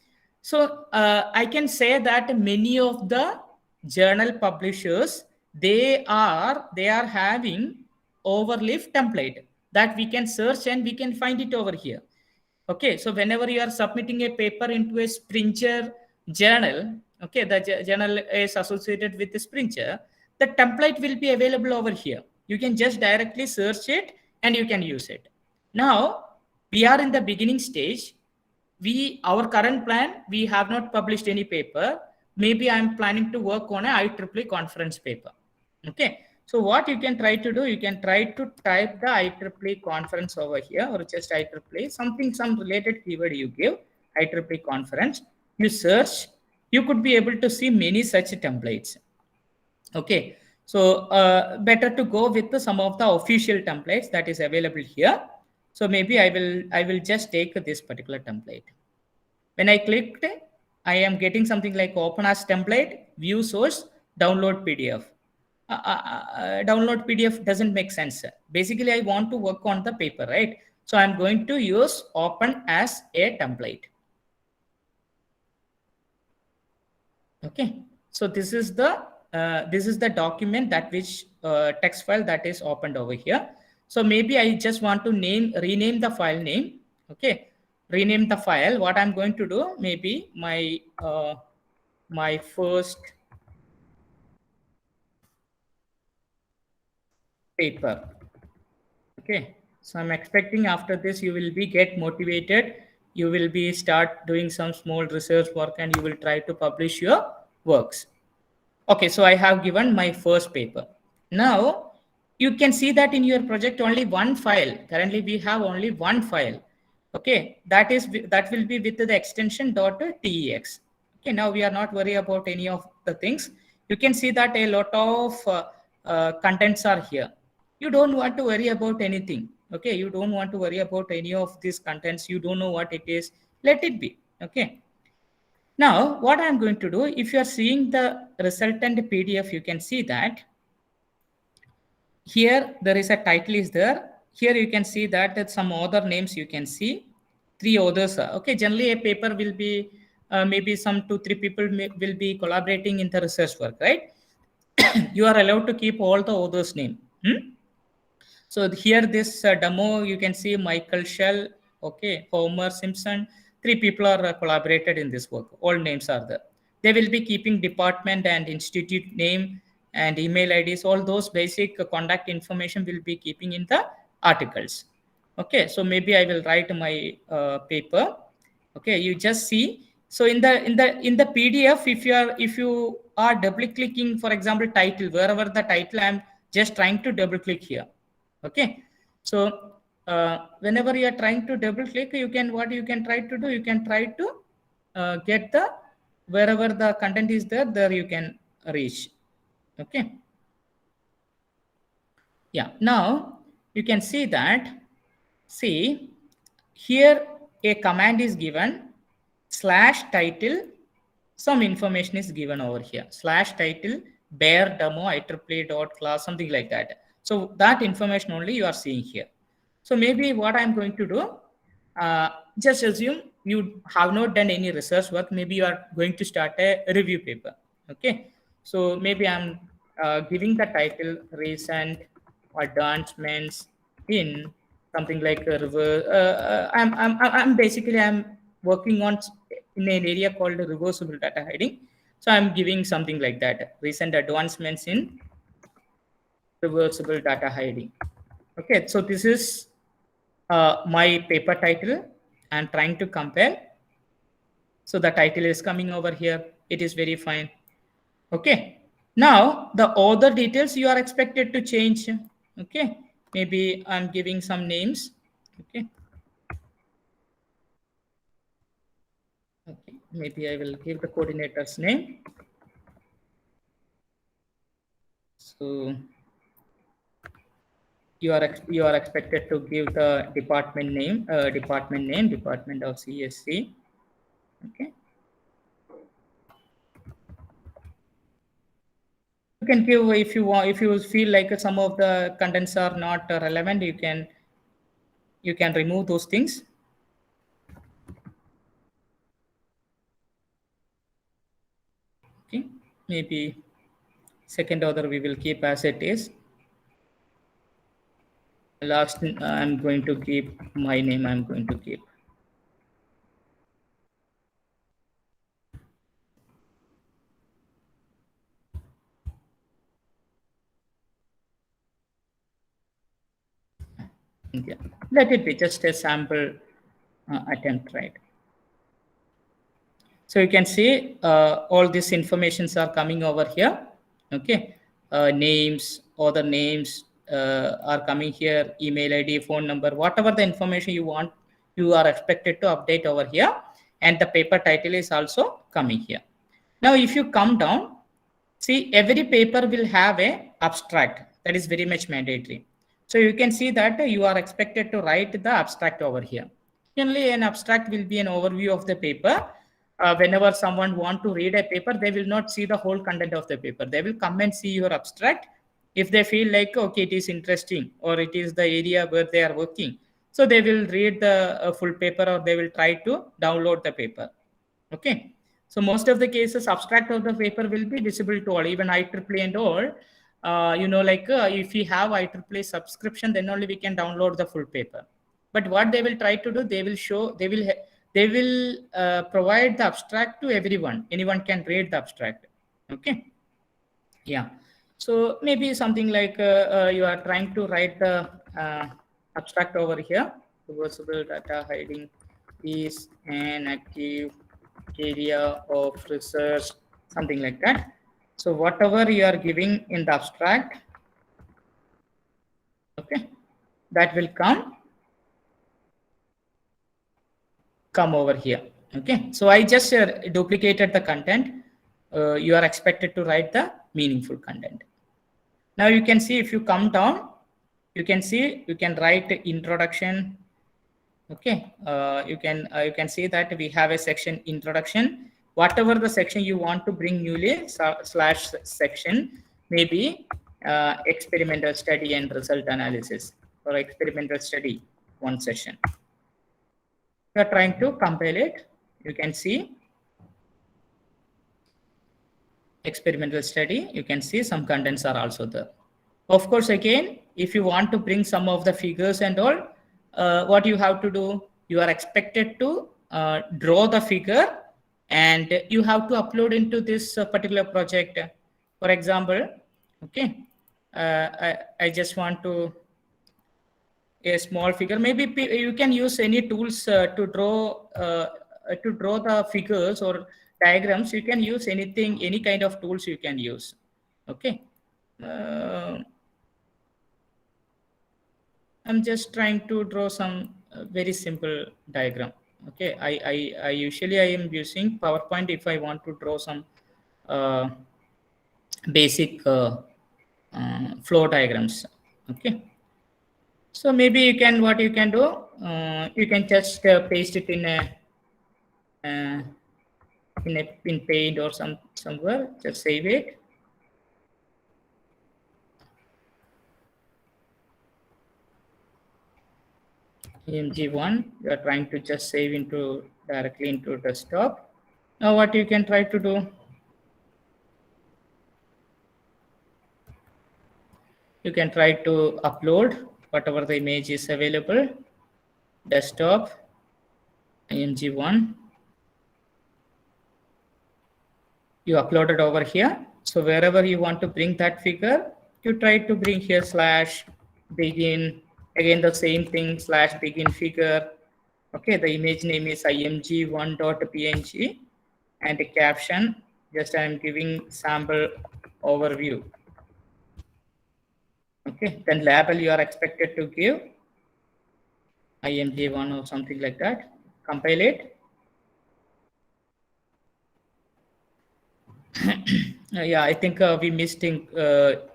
S2: so I can say that many of the journal publishers, they are having overleaf template that we can search and we can find it over here. Okay, so whenever you are submitting a paper into a Springer journal, okay, the journal is associated with the Springer, the template will be available over here. You can just directly search it and you can use it. Now we are in the beginning stage. Our current plan, we have not published any paper. Maybe I'm planning to work on a IEEE conference paper. Okay, so what you can try to do, you can try to type the IEEE conference over here, or just IEEE, some related keyword you give, IEEE conference, you search, you could be able to see many such templates. Okay, so better to go with some of the official templates that is available here. So maybe I will just take this particular template. When I clicked, I am getting something like open as template, view source, download PDF. Download PDF doesn't make sense. Basically, I want to work on the paper, right? So I'm going to use open as a template. Okay, so this is the document that which text file that is opened over here. So maybe I just want to rename the file name. Okay, rename the file. What I'm going to do, maybe my first paper. Okay, so I'm expecting after this you will be get motivated. You will be start doing some small research work and you will try to publish your works. Okay, so I have given my first paper. Now you can see that in your project only one file. Currently we have only one file. Okay, that will be with the extension .tex. Okay, now we are not worried about any of the things. You can see that a lot of contents are here. You don't want to worry about anything. Okay, you don't want to worry about any of these contents. You don't know what it is. Let it be. Okay. Now, what I'm going to do, if you are seeing the resultant PDF, you can see that here there is a title is there. Here you can see that some other names you can see. 3 authors. Okay, generally a paper will be maybe some 2-3 people will be collaborating in the research work, right? You are allowed to keep all the authors' name. So here this demo, you can see Michael Shell, okay, Homer Simpson, 3 people are collaborated in this work. All names are there. They will be keeping department and institute name and email IDs. All those basic contact information will be keeping in the articles. Okay, so maybe I will write my paper. Okay, you just see. So in the PDF, if you are double clicking, for example, title, wherever the title, I'm just trying to double click here. Okay, so whenever you are trying to double click, you can try to do, you can try to get the wherever the content is there you can reach. Okay, yeah, now you can see that, see here a command is given /title, some information is given over here /title bare demo IEEE.class, something like that. So that information only you are seeing here. So maybe what I'm going to do, just assume you have not done any research work. Maybe you are going to start a review paper. Okay, so maybe I'm giving the title recent advancements in something like a river. I'm basically I'm working on in an area called reversible data hiding. So I'm giving something like that, recent advancements in reversible data hiding. Okay, so this is my paper title. I'm trying to compare. So the title is coming over here. It is very fine. Okay. Now the other details you are expected to change. Okay. Maybe I'm giving some names. Okay. Okay. Maybe I will give the coordinator's name. So you are expected to give the department name, department of CSC. Okay. You can give, if you want, if you feel like some of the contents are not relevant, you can remove those things. Okay, maybe second order we will keep as it is. Last, I'm going to keep my name. I'm going to keep. Yeah. Let it be just a sample attempt, right? So you can see all these informations are coming over here. Okay, names, other names are coming here, email ID, phone number, whatever the information you want, you are expected to update over here. And the paper title is also coming here. Now, if you come down, see every paper will have a abstract. That is very much mandatory. So you can see that you are expected to write the abstract over here. Generally, an abstract will be an overview of the paper. Whenever someone want to read a paper, they will not see the whole content of the paper. They will come and see your abstract. If they feel like, okay, it is interesting or it is the area where they are working, so they will read the full paper or they will try to download the paper. Okay. So most of the cases, abstract of the paper will be visible to all, even IEEE and all. If we have IEEE subscription, then only we can download the full paper. But what they will try to do, they will provide the abstract to everyone. Anyone can read the abstract. Okay. Yeah. So maybe something like you are trying to write the abstract over here. Reversible data hiding is an active area of research, something like that. So whatever you are giving in the abstract, okay, that will come. come over here. Okay, so I just duplicated the content. You are expected to write the meaningful content. Now you can see, if you come down, you can see you can write introduction. Okay, you can see that we have a section introduction. Whatever the section you want to bring newly slash section, maybe experimental study and result analysis, or experimental study one session. You are trying to compile it. You can see experimental study. You can see some contents are also there. Of course, again, if you want to bring some of the figures and all, what you have to do, you are expected to draw the figure and you have to upload into this particular project. For example, okay, I just want to a small figure. Maybe you can use any tools to draw the figures or diagrams. You can use anything, any kind of tools you can use. Okay. I'm just trying to draw some very simple diagram. Okay, I usually I am using PowerPoint if I want to draw some basic flow diagrams. Okay, so maybe you can, what you can do, you can just paste it in Paint or somewhere. Just save it. AMG1, you are trying to just save into directly into desktop. Now what you can try to do, you can try to upload whatever the image is available, desktop, AMG1. You upload it over here. So wherever you want to bring that figure, you try to bring here slash begin. Again, the same thing, slash begin figure. Okay, the image name is img1.png and a caption. Just I am giving sample overview. Okay, then label you are expected to give img1 or something like that. Compile it. Yeah, I think we missed in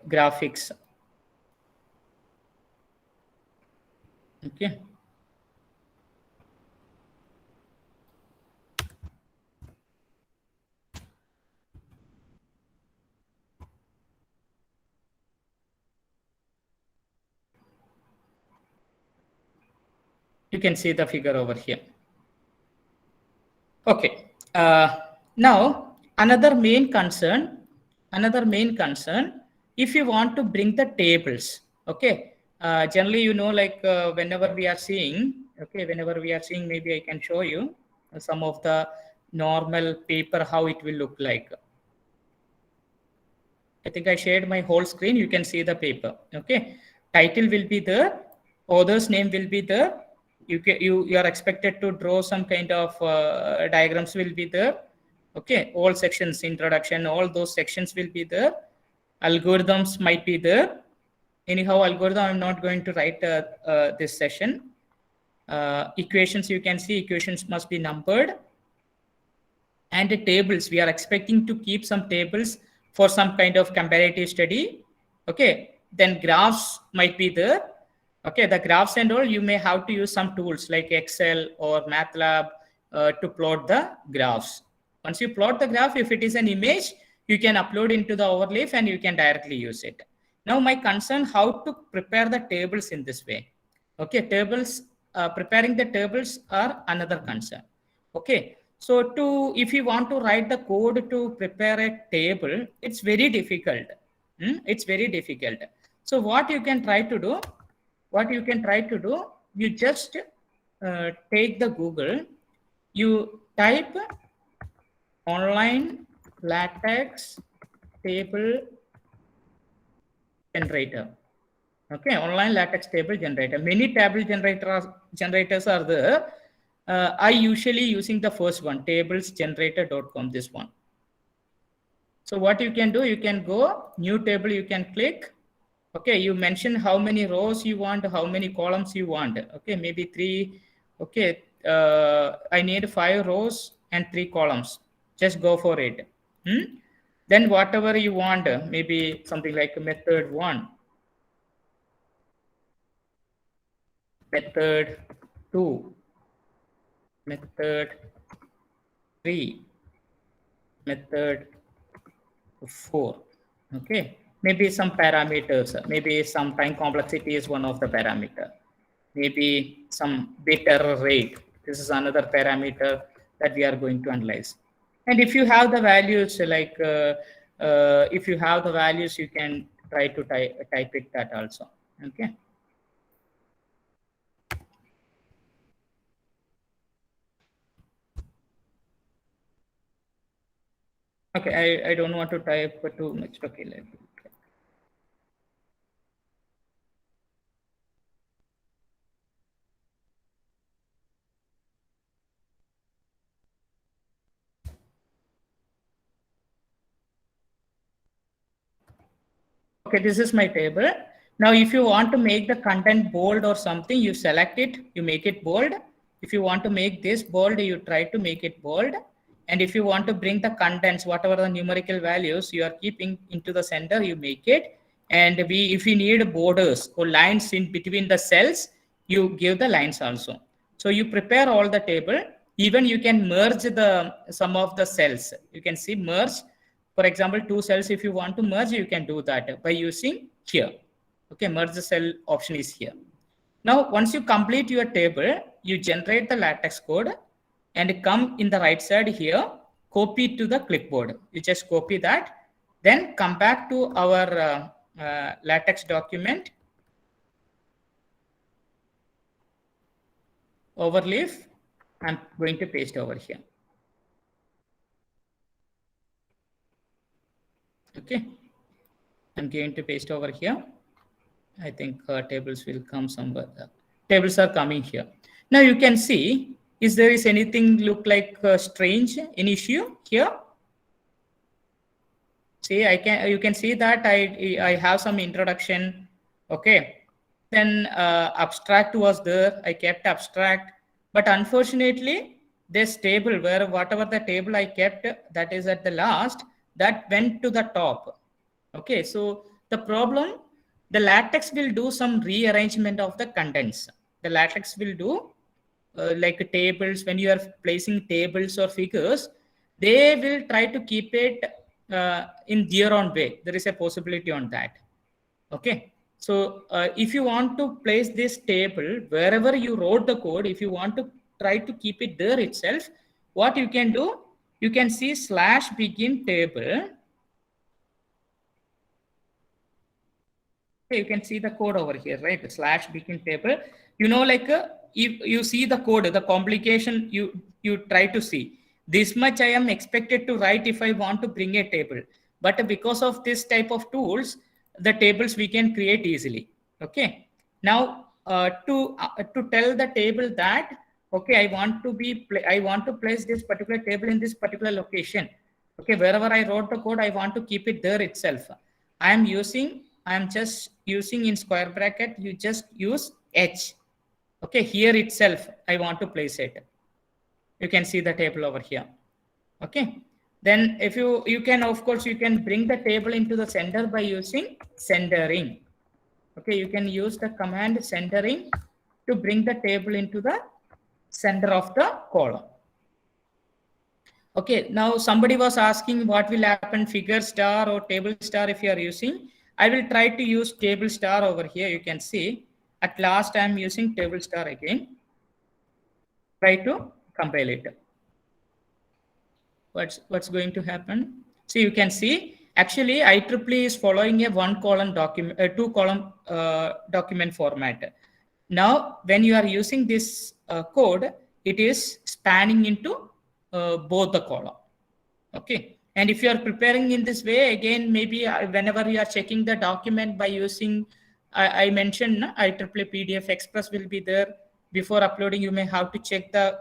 S2: graphics. Okay. You can see the figure over here. Okay. Now another main concern, if you want to bring the tables. Okay. Generally, you know, like whenever we are seeing, maybe I can show you some of the normal paper, how it will look like. I think I shared my whole screen. You can see the paper. Okay. Title will be there. Author's name will be there. You are expected to draw some kind of diagrams will be there. Okay. All sections, introduction, all those sections will be there. Algorithms might be there. Anyhow, algorithm, I'm not going to write this session. Equations, you can see equations must be numbered. And the tables, we are expecting to keep some tables for some kind of comparative study. Okay, then graphs might be there. Okay, the graphs and all, you may have to use some tools like Excel or MATLAB to plot the graphs. Once you plot the graph, if it is an image, you can upload into the overlay and you can directly use it. Now my concern, how to prepare the tables in this way. Okay, tables, preparing the tables are another concern. Okay. So if you want to write the code to prepare a table, it's very difficult. It's very difficult. So what you can try to do, you just take the Google, you type online LaTeX table generator. Okay, online LaTeX table generator. Many table generators are there. I usually using the first one, tablesgenerator.com, this one. So what you can do, you can go new table, you can click. Okay, you mention how many rows you want, how many columns you want. Okay, maybe 3. Okay, I need 5 rows and 3 columns. Just go for it. Then whatever you want, maybe something like method 1, method 2, method 3, method 4. Okay, maybe some parameters, maybe some time complexity is one of the parameter, maybe some bit error rate, this is another parameter that we are going to analyze. And if you have the values, like if you have the values, you can try to type it that also. Okay. Okay, I don't want to type too much. Okay, let me try. Okay, this is my table. Now, if you want to make the content bold or something, you select it, you make it bold. If you want to make this bold, you try to make it bold. And if you want to bring the contents, whatever the numerical values you are keeping into the center, you make it. And if you need borders or lines in between the cells, you give the lines also. So you prepare all the table. Even you can merge some of the cells. You can see merge. For example, 2 cells, if you want to merge, you can do that by using here. Okay, merge the cell option is here. Now, once you complete your table, you generate the LaTeX code and come in the right side here, copy it to the clipboard. You just copy that, then come back to our LaTeX document, overleaf. I'm going to paste over here. Okay, I'm going to paste over here. I think tables will come somewhere. Tables are coming here. Now you can see, is there is anything look like strange, an issue here? See, you can see that I have some introduction. Okay, then abstract was there. I kept abstract, but unfortunately, this table where whatever the table I kept, that is at the last, that went to the top. Okay, so the problem, the LaTeX will do some rearrangement of the contents. The LaTeX will do like tables. When you are placing tables or figures, they will try to keep it in their own way. There is a possibility on that. Okay, so if you want to place this table wherever you wrote the code, if you want to try to keep it there itself, what you can do, you can see /begin table. You can see the code over here, right? /begin table. You know, like if you see the code, the complication, you try to see this much I am expected to write if I want to bring a table. But because of this type of tools, the tables we can create easily. Okay. Now to tell the table that okay, I want to place this particular table in this particular location. Okay, wherever I wrote the code, I want to keep it there itself. I am just using in square bracket, you just use H. Okay, here itself, I want to place it. You can see the table over here. Okay, then if you can, of course, you can bring the table into the center by using centering. Okay, you can use the command centering to bring the table into the center of the column. Okay, now somebody was asking what will happen, figure star or table star if you are using. I will try to use table star over here. You can see at last I am using table star again. Try to compile it. What's going to happen? So you can see actually IEEE is following a 1-column document, 2-column document format. Now, when you are using this code, it is spanning into both the column. Okay. And if you are preparing in this way, again, maybe whenever you are checking the document by using, I mentioned IEEE PDF Express will be there. Before uploading, you may have to check the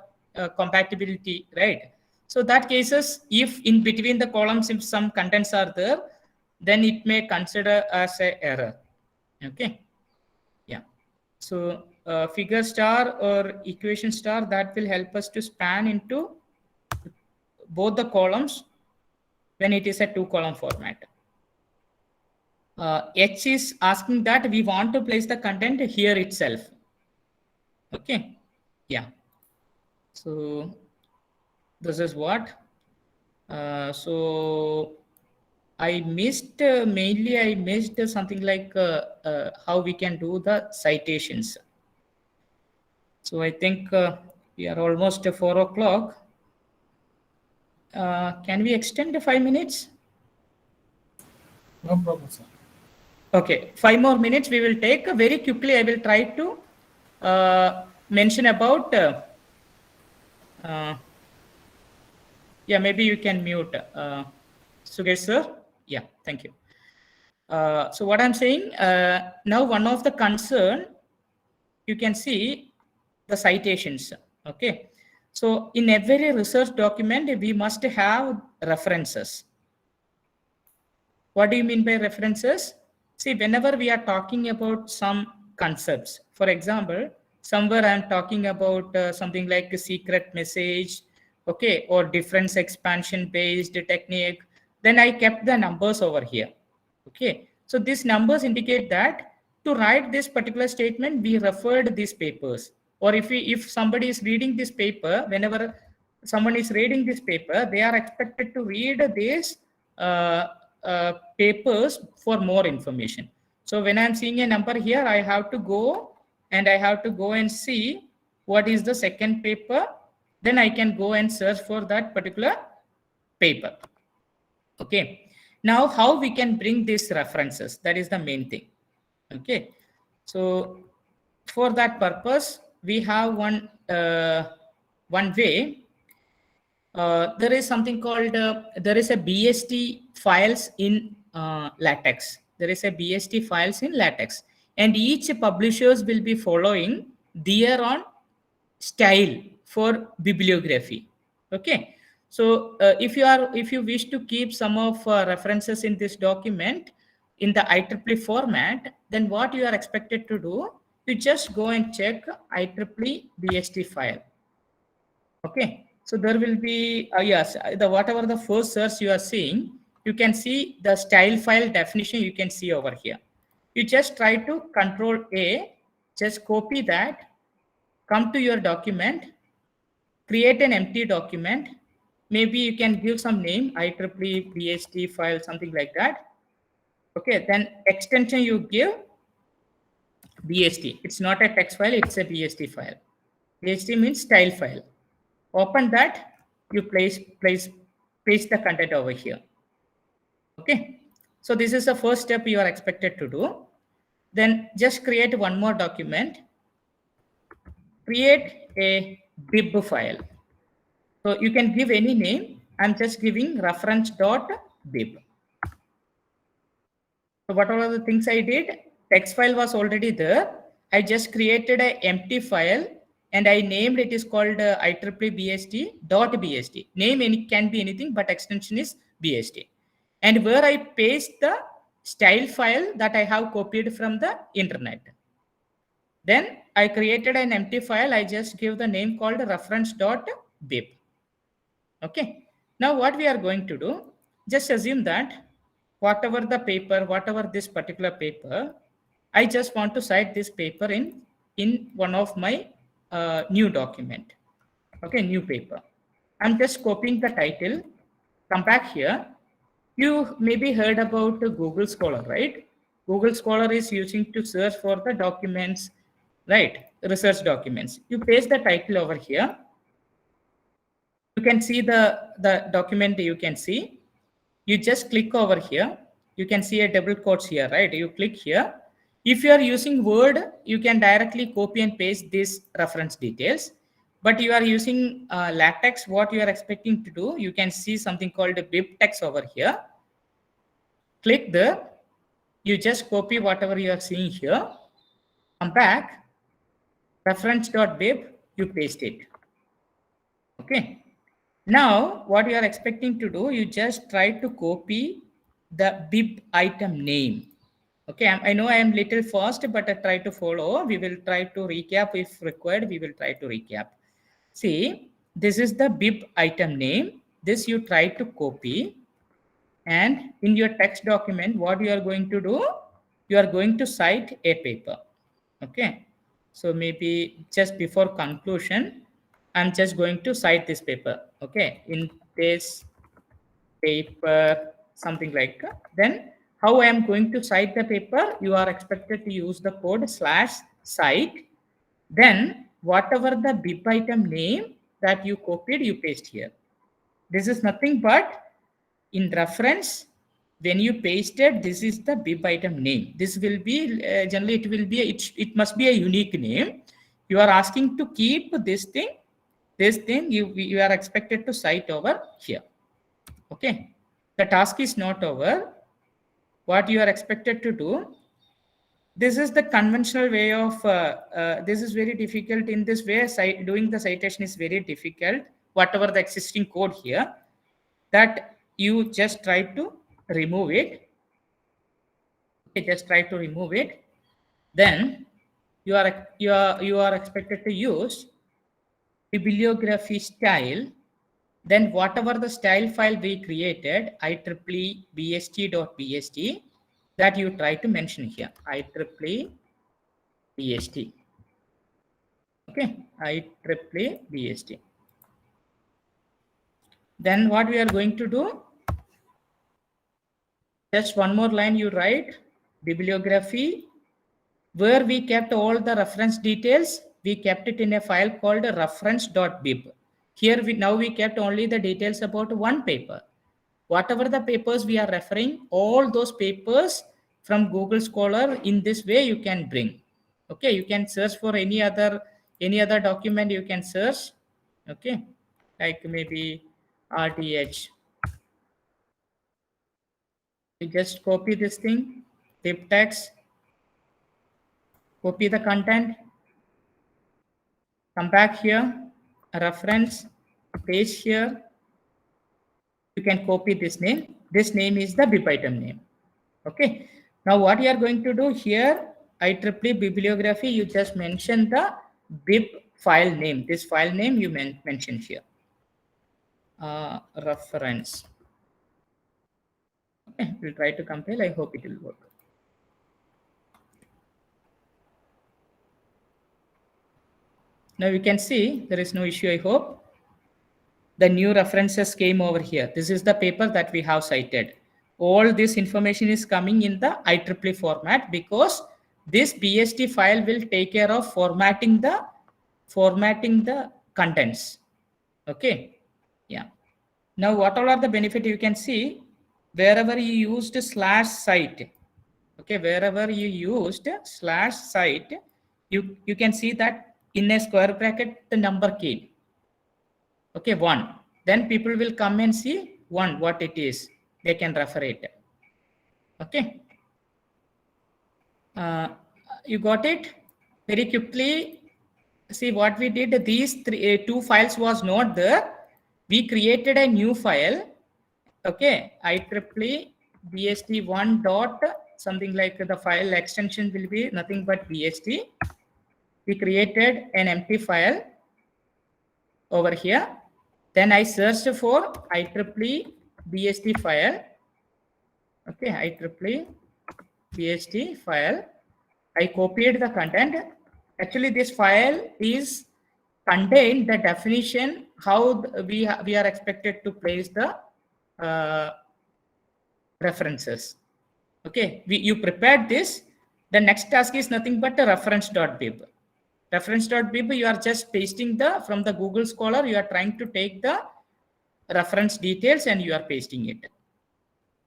S2: compatibility, right? So that cases, if in between the columns, if some contents are there, then it may consider as an error. Okay. Yeah. So figure star or equation star, that will help us to span into both the columns when it is a 2-column format. H is asking that we want to place the content here itself. Okay, yeah. So this is what. So I missed mainly I missed something like how we can do the citations. So I think we are almost 4 o'clock. Can we extend to 5 minutes?
S1: No problem, sir.
S2: Okay, 5 more minutes we will take. Very quickly, I will try to mention about. Yeah, maybe you can mute. Sugesh sir. Yeah, thank you. So what I'm saying now, one of the concern, you can see the citations. Okay, so in every research document, we must have references. What do you mean by references? See, whenever we are talking about some concepts, for example, somewhere I'm talking about something like a secret message, okay, or difference expansion based technique, then I kept the numbers over here. Okay, so these numbers indicate that to write this particular statement, we referred these papers. Or if somebody is reading this paper, whenever someone is reading this paper, they are expected to read this papers for more information. So when I'm seeing a number here, I have to go and see what is the second paper. Then I can go and search for that particular paper. Okay. Now, how we can bring these references? That is the main thing. Okay. So for that purpose, we have one way. There is something called there is a BST files in LaTeX. There is a BST files in LaTeX, and each publishers will be following their own style for bibliography. Okay, so if you wish to keep some of references in this document in the IEEE format, then what you are expected to do, you just go and check IEEE BST file. Okay, so there will be yes, the whatever the first search you are seeing, you can see the style file definition. You can see over here. You just try to Control A, just copy that, come to your document, create an empty document. Maybe you can give some name, IEEE BST file, something like that. Okay, then extension you give BST. It's not a text file, it's a BST file. BST means style file. Open that, you paste the content over here. Okay, so this is the first step you are expected to do. Then just create one more document, create a bib file. So you can give any name. I'm just giving reference.bib. So what are the things I did? Text file was already there. I just created an empty file and I named it is called IEEE.bst. Name can be anything, but extension is BST. And where I paste the style file that I have copied from the internet. Then I created an empty file. I just give the name called reference.bib. Okay. Now what we are going to do, just assume that whatever the paper, whatever this particular paper, I just want to cite this paper in one of my new document. Okay, new paper. I'm just copying the title. Come back here. You maybe heard about Google Scholar, right? Google Scholar is using to search for the documents, right? Research documents. You paste the title over here. You can see the document you can see. You just click over here. You can see a double quotes here, right? You click here. If you are using Word, you can directly copy and paste these reference details. But you are using LaTeX, what you are expecting to do, you can see something called a BibTeX over here. Click there. You just copy whatever you are seeing here. Come back. Reference.bib, you paste it. Okay. Now, what you are expecting to do, you just try to copy the bib item name. Okay, I know I am little fast, but I try to follow. We will try to recap if required. We will try to recap. See, this is the bib item name. This you try to copy, and in your text document, what you are going to do? You are going to cite a paper. Okay, so maybe just before conclusion, I'm just going to cite this paper. Okay, in this paper, something like that. Then how I am going to cite the paper? You are expected to use the code /cite. Then whatever the bib item name that you copied, you paste here. This is nothing but in reference. When you pasted, this is the bib item name. This will be generally it will be it must be a unique name. You are asking to keep this thing you are expected to cite over here. Okay, the task is not over. What you are expected to do, this is the conventional way of this is very difficult. In this way, doing the citation is very difficult. Whatever the existing code here, that you just try to remove it. Okay, just try to remove it. Then you are expected to use bibliography style. Then whatever the style file we created, IEEE bst.bst, that you try to mention here, IEEE bst. Okay, IEEE bst. Then what we are going to do, just one more line you write, bibliography, where we kept all the reference details, we kept it in a file called reference.bib. Here now we kept only the details about one paper. Whatever the papers we are referring, all those papers from Google Scholar, in this way you can bring. Okay, you can search for any other document you can search. Okay, like maybe RTH. You just copy this thing, bib text, copy the content, come back here, reference, paste here. You can copy this name. This name is the bib item name. Okay. Now what you are going to do here, IEEE bibliography, you just mention the bib file name. This file name you mention here. Reference. Okay, we'll try to compile. I hope it will work. Now you can see there is no issue, I hope. The new references came over here. This is the paper that we have cited. All this information is coming in the IEEE format because this BST file will take care of formatting the contents. Okay. Yeah. Now what all are the benefit you can see wherever you used /cite. Okay, wherever you used /cite, you can see that in a square bracket the number came. Okay, 1. Then people will come and see 1 what it is. They can refer it. Okay. You got it? Very quickly. See what we did. These two files was not there. We created a new file. Okay, IEEE bst1 dot something like the file extension will be nothing but bst. We created an empty file over here. Then I searched for IEEE bst file. Okay, IEEE bst file. I copied the content. Actually, this file is contain the definition how we are expected to place the references. Okay, you prepared this. The next task is nothing but a reference.bib. Reference.bib, you are just pasting from the Google Scholar, you are trying to take the reference details and you are pasting it.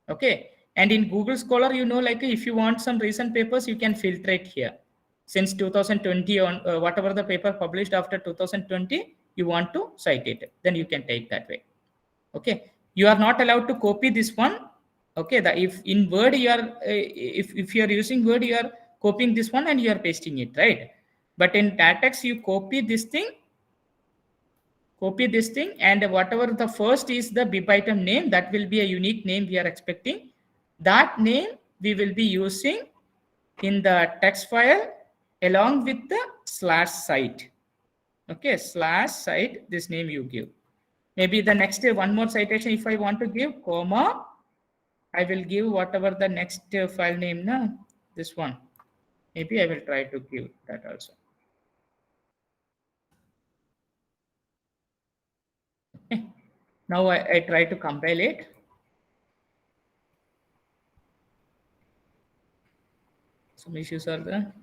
S2: Okay, and in Google Scholar, like if you want some recent papers, you can filter it here. Since 2020 on whatever the paper published after 2020, you want to cite it, then you can take that way. Okay, you are not allowed to copy this one. Okay, if in Word you are if you are using Word, you are copying this one and you are pasting it, right? But in LaTeX, you copy this thing, and whatever the first is the bib item name, that will be a unique name we are expecting. That name we will be using in the text file along with the /site. Okay, /site, this name you give. Maybe the next one more citation, if I want to give comma, I will give whatever the next file name, na, this one. Maybe I will try to give that also. Okay. Now I try to compile it. Some issues are there.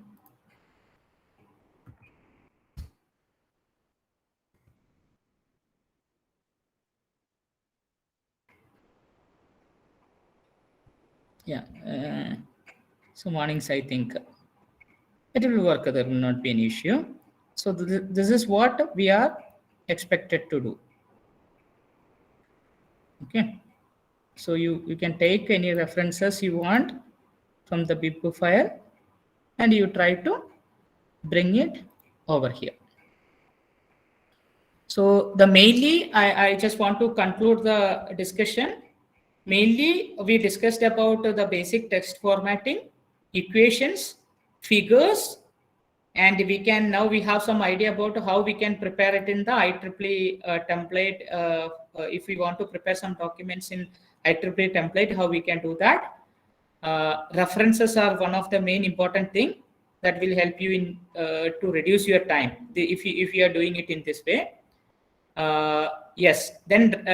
S2: Yeah. So mornings, I think it will work. There will not be an issue. So this is what we are expected to do. Okay. So you can take any references you want from the bib file and you try to bring it over here. So the mainly, I just want to conclude the discussion. Mainly, we discussed about the basic text formatting, equations, figures, and we have some idea about how we can prepare it in the IEEE template. If we want to prepare some documents in IEEE template, how we can do that. References are one of the main important thing that will help you in to reduce your time if you are doing it in this way. Yes, then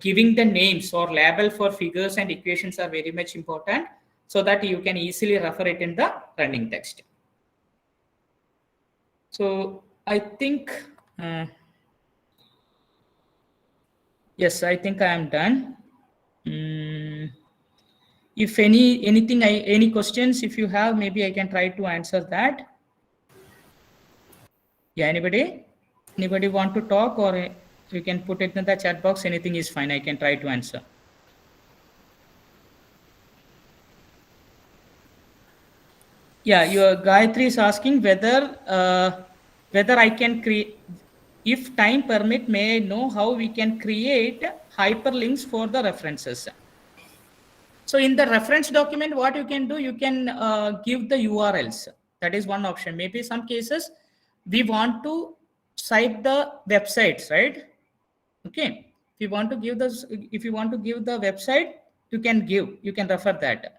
S2: giving the names or label for figures and equations are very much important so that you can easily refer it in the running text. So I think, yes, I think I am done. If any questions, if you have, maybe I can try to answer that. Yeah, anybody want to talk, or you can put it in the chat box. Anything is fine. I can try to answer. Yeah, your Gayatri is asking whether I can create, if time permit, may I know how we can create hyperlinks for the references. So in the reference document, what you can do, you can give the URLs. That is one option. Maybe some cases we want to cite the websites, right? Okay. If you want to give the website, you can refer that.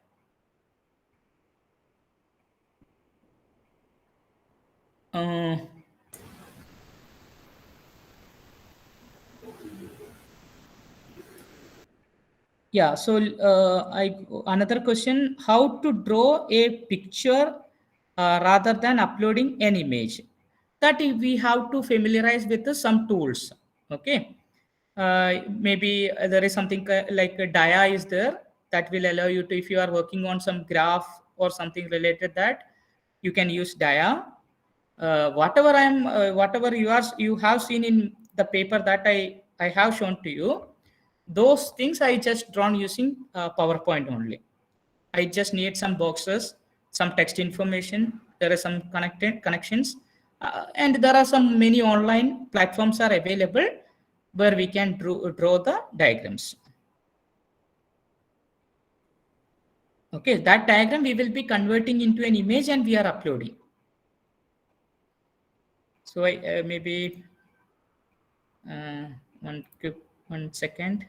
S2: Yeah, so another question, how to draw a picture rather than uploading an image. That we have to familiarize with some tools. Okay, maybe there is something like a dia is there that will allow you to, if you are working on some graph or something related, that you can use dia. Whatever you have seen in the paper that I have shown to you, those things I just drawn using PowerPoint only. I just need some boxes, some text information. There are some connections, and there are some many online platforms are available where we can draw the diagrams. Okay, that diagram we will be converting into an image and we are uploading. So I maybe one second.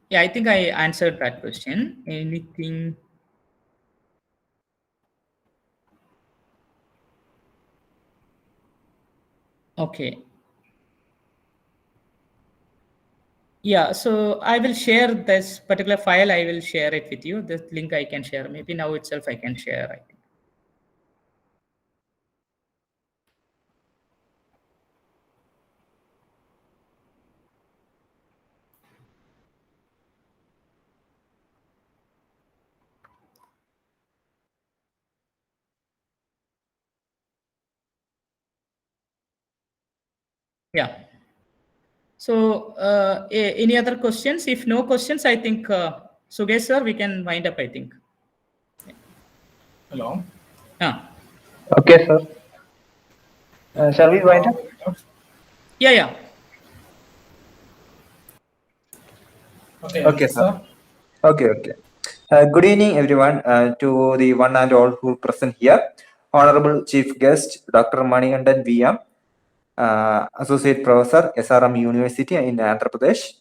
S2: Yeah, I think I answered that question. Anything? Okay. Yeah, so I will share this particular file. I will share it with you. This link I can share. Maybe now itself I can share, I think. Yeah. So any other questions? If no questions, I think, Sugesh sir, we can wind up, I think.
S1: Hello.
S2: Yeah.
S3: Okay, sir. Shall we wind up?
S2: Yeah.
S1: Okay.
S3: Okay, sir. Okay.
S4: Good evening, everyone, to the one and all who present here. Honorable Chief Guest, Dr. Manikandan VM, Associate Professor, SRM University in Andhra Pradesh,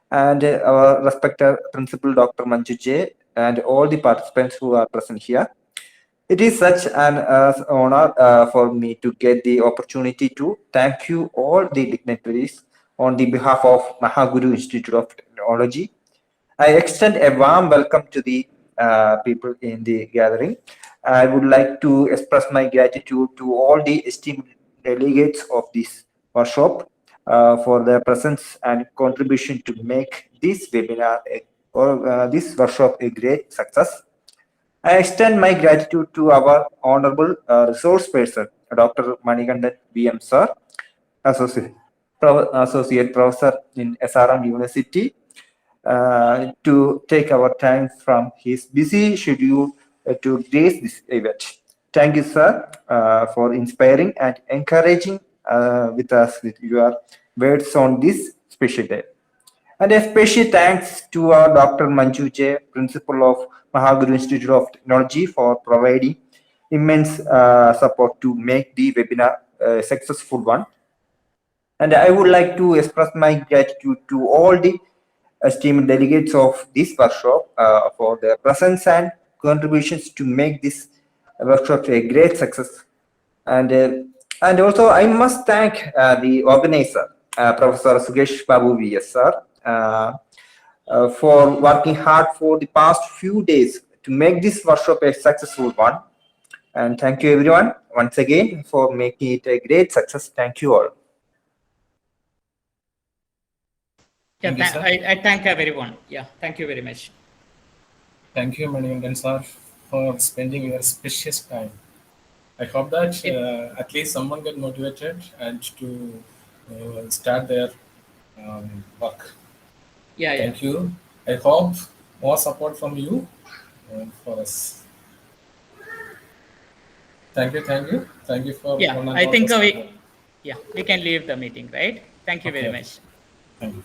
S4: and our respected Principal Dr. Manju J, and all the participants who are present here. It is such an honor for me to get the opportunity to thank you all the dignitaries on the behalf of Mahaguru Institute of Technology. I extend a warm welcome to the people in the gathering. I would like to express my gratitude to all the esteemed delegates of this workshop for their presence and contribution to make this webinar or this workshop a great success. I extend my gratitude to our honorable resource person, Dr. Manikandan VM Sir, Associate Professor in SRM University, to take our time from his busy schedule to grace this event. Thank you, sir, for inspiring and encouraging with us with your words on this special day. And a special thanks to our Dr. Manju J, Principal of Mahaguru Institute of Technology, for providing immense support to make the webinar a successful one. And I would like to express my gratitude to all the esteemed delegates of this workshop for their presence and contributions to make this workshop a great success. And also I must thank the organizer, Professor Sugesh Babu VS sir, for working hard for the past few days to make this workshop a successful one. And thank you everyone once again for making it a great success. Thank you all.
S2: Yeah,
S1: Thank you, sir.
S2: I thank everyone. Yeah, thank you very much.
S1: Thank you, Manikandan sir, for spending your precious time. I hope that at least someone get motivated and to start their work.
S2: Yeah, yeah.
S1: Thank you. I hope more support from you for us. Thank you for
S2: Yeah,
S1: one and
S2: I
S1: all
S2: think
S1: the support.
S2: we can leave the meeting, right? Thank you very
S1: Okay.
S2: much.
S1: Thank you.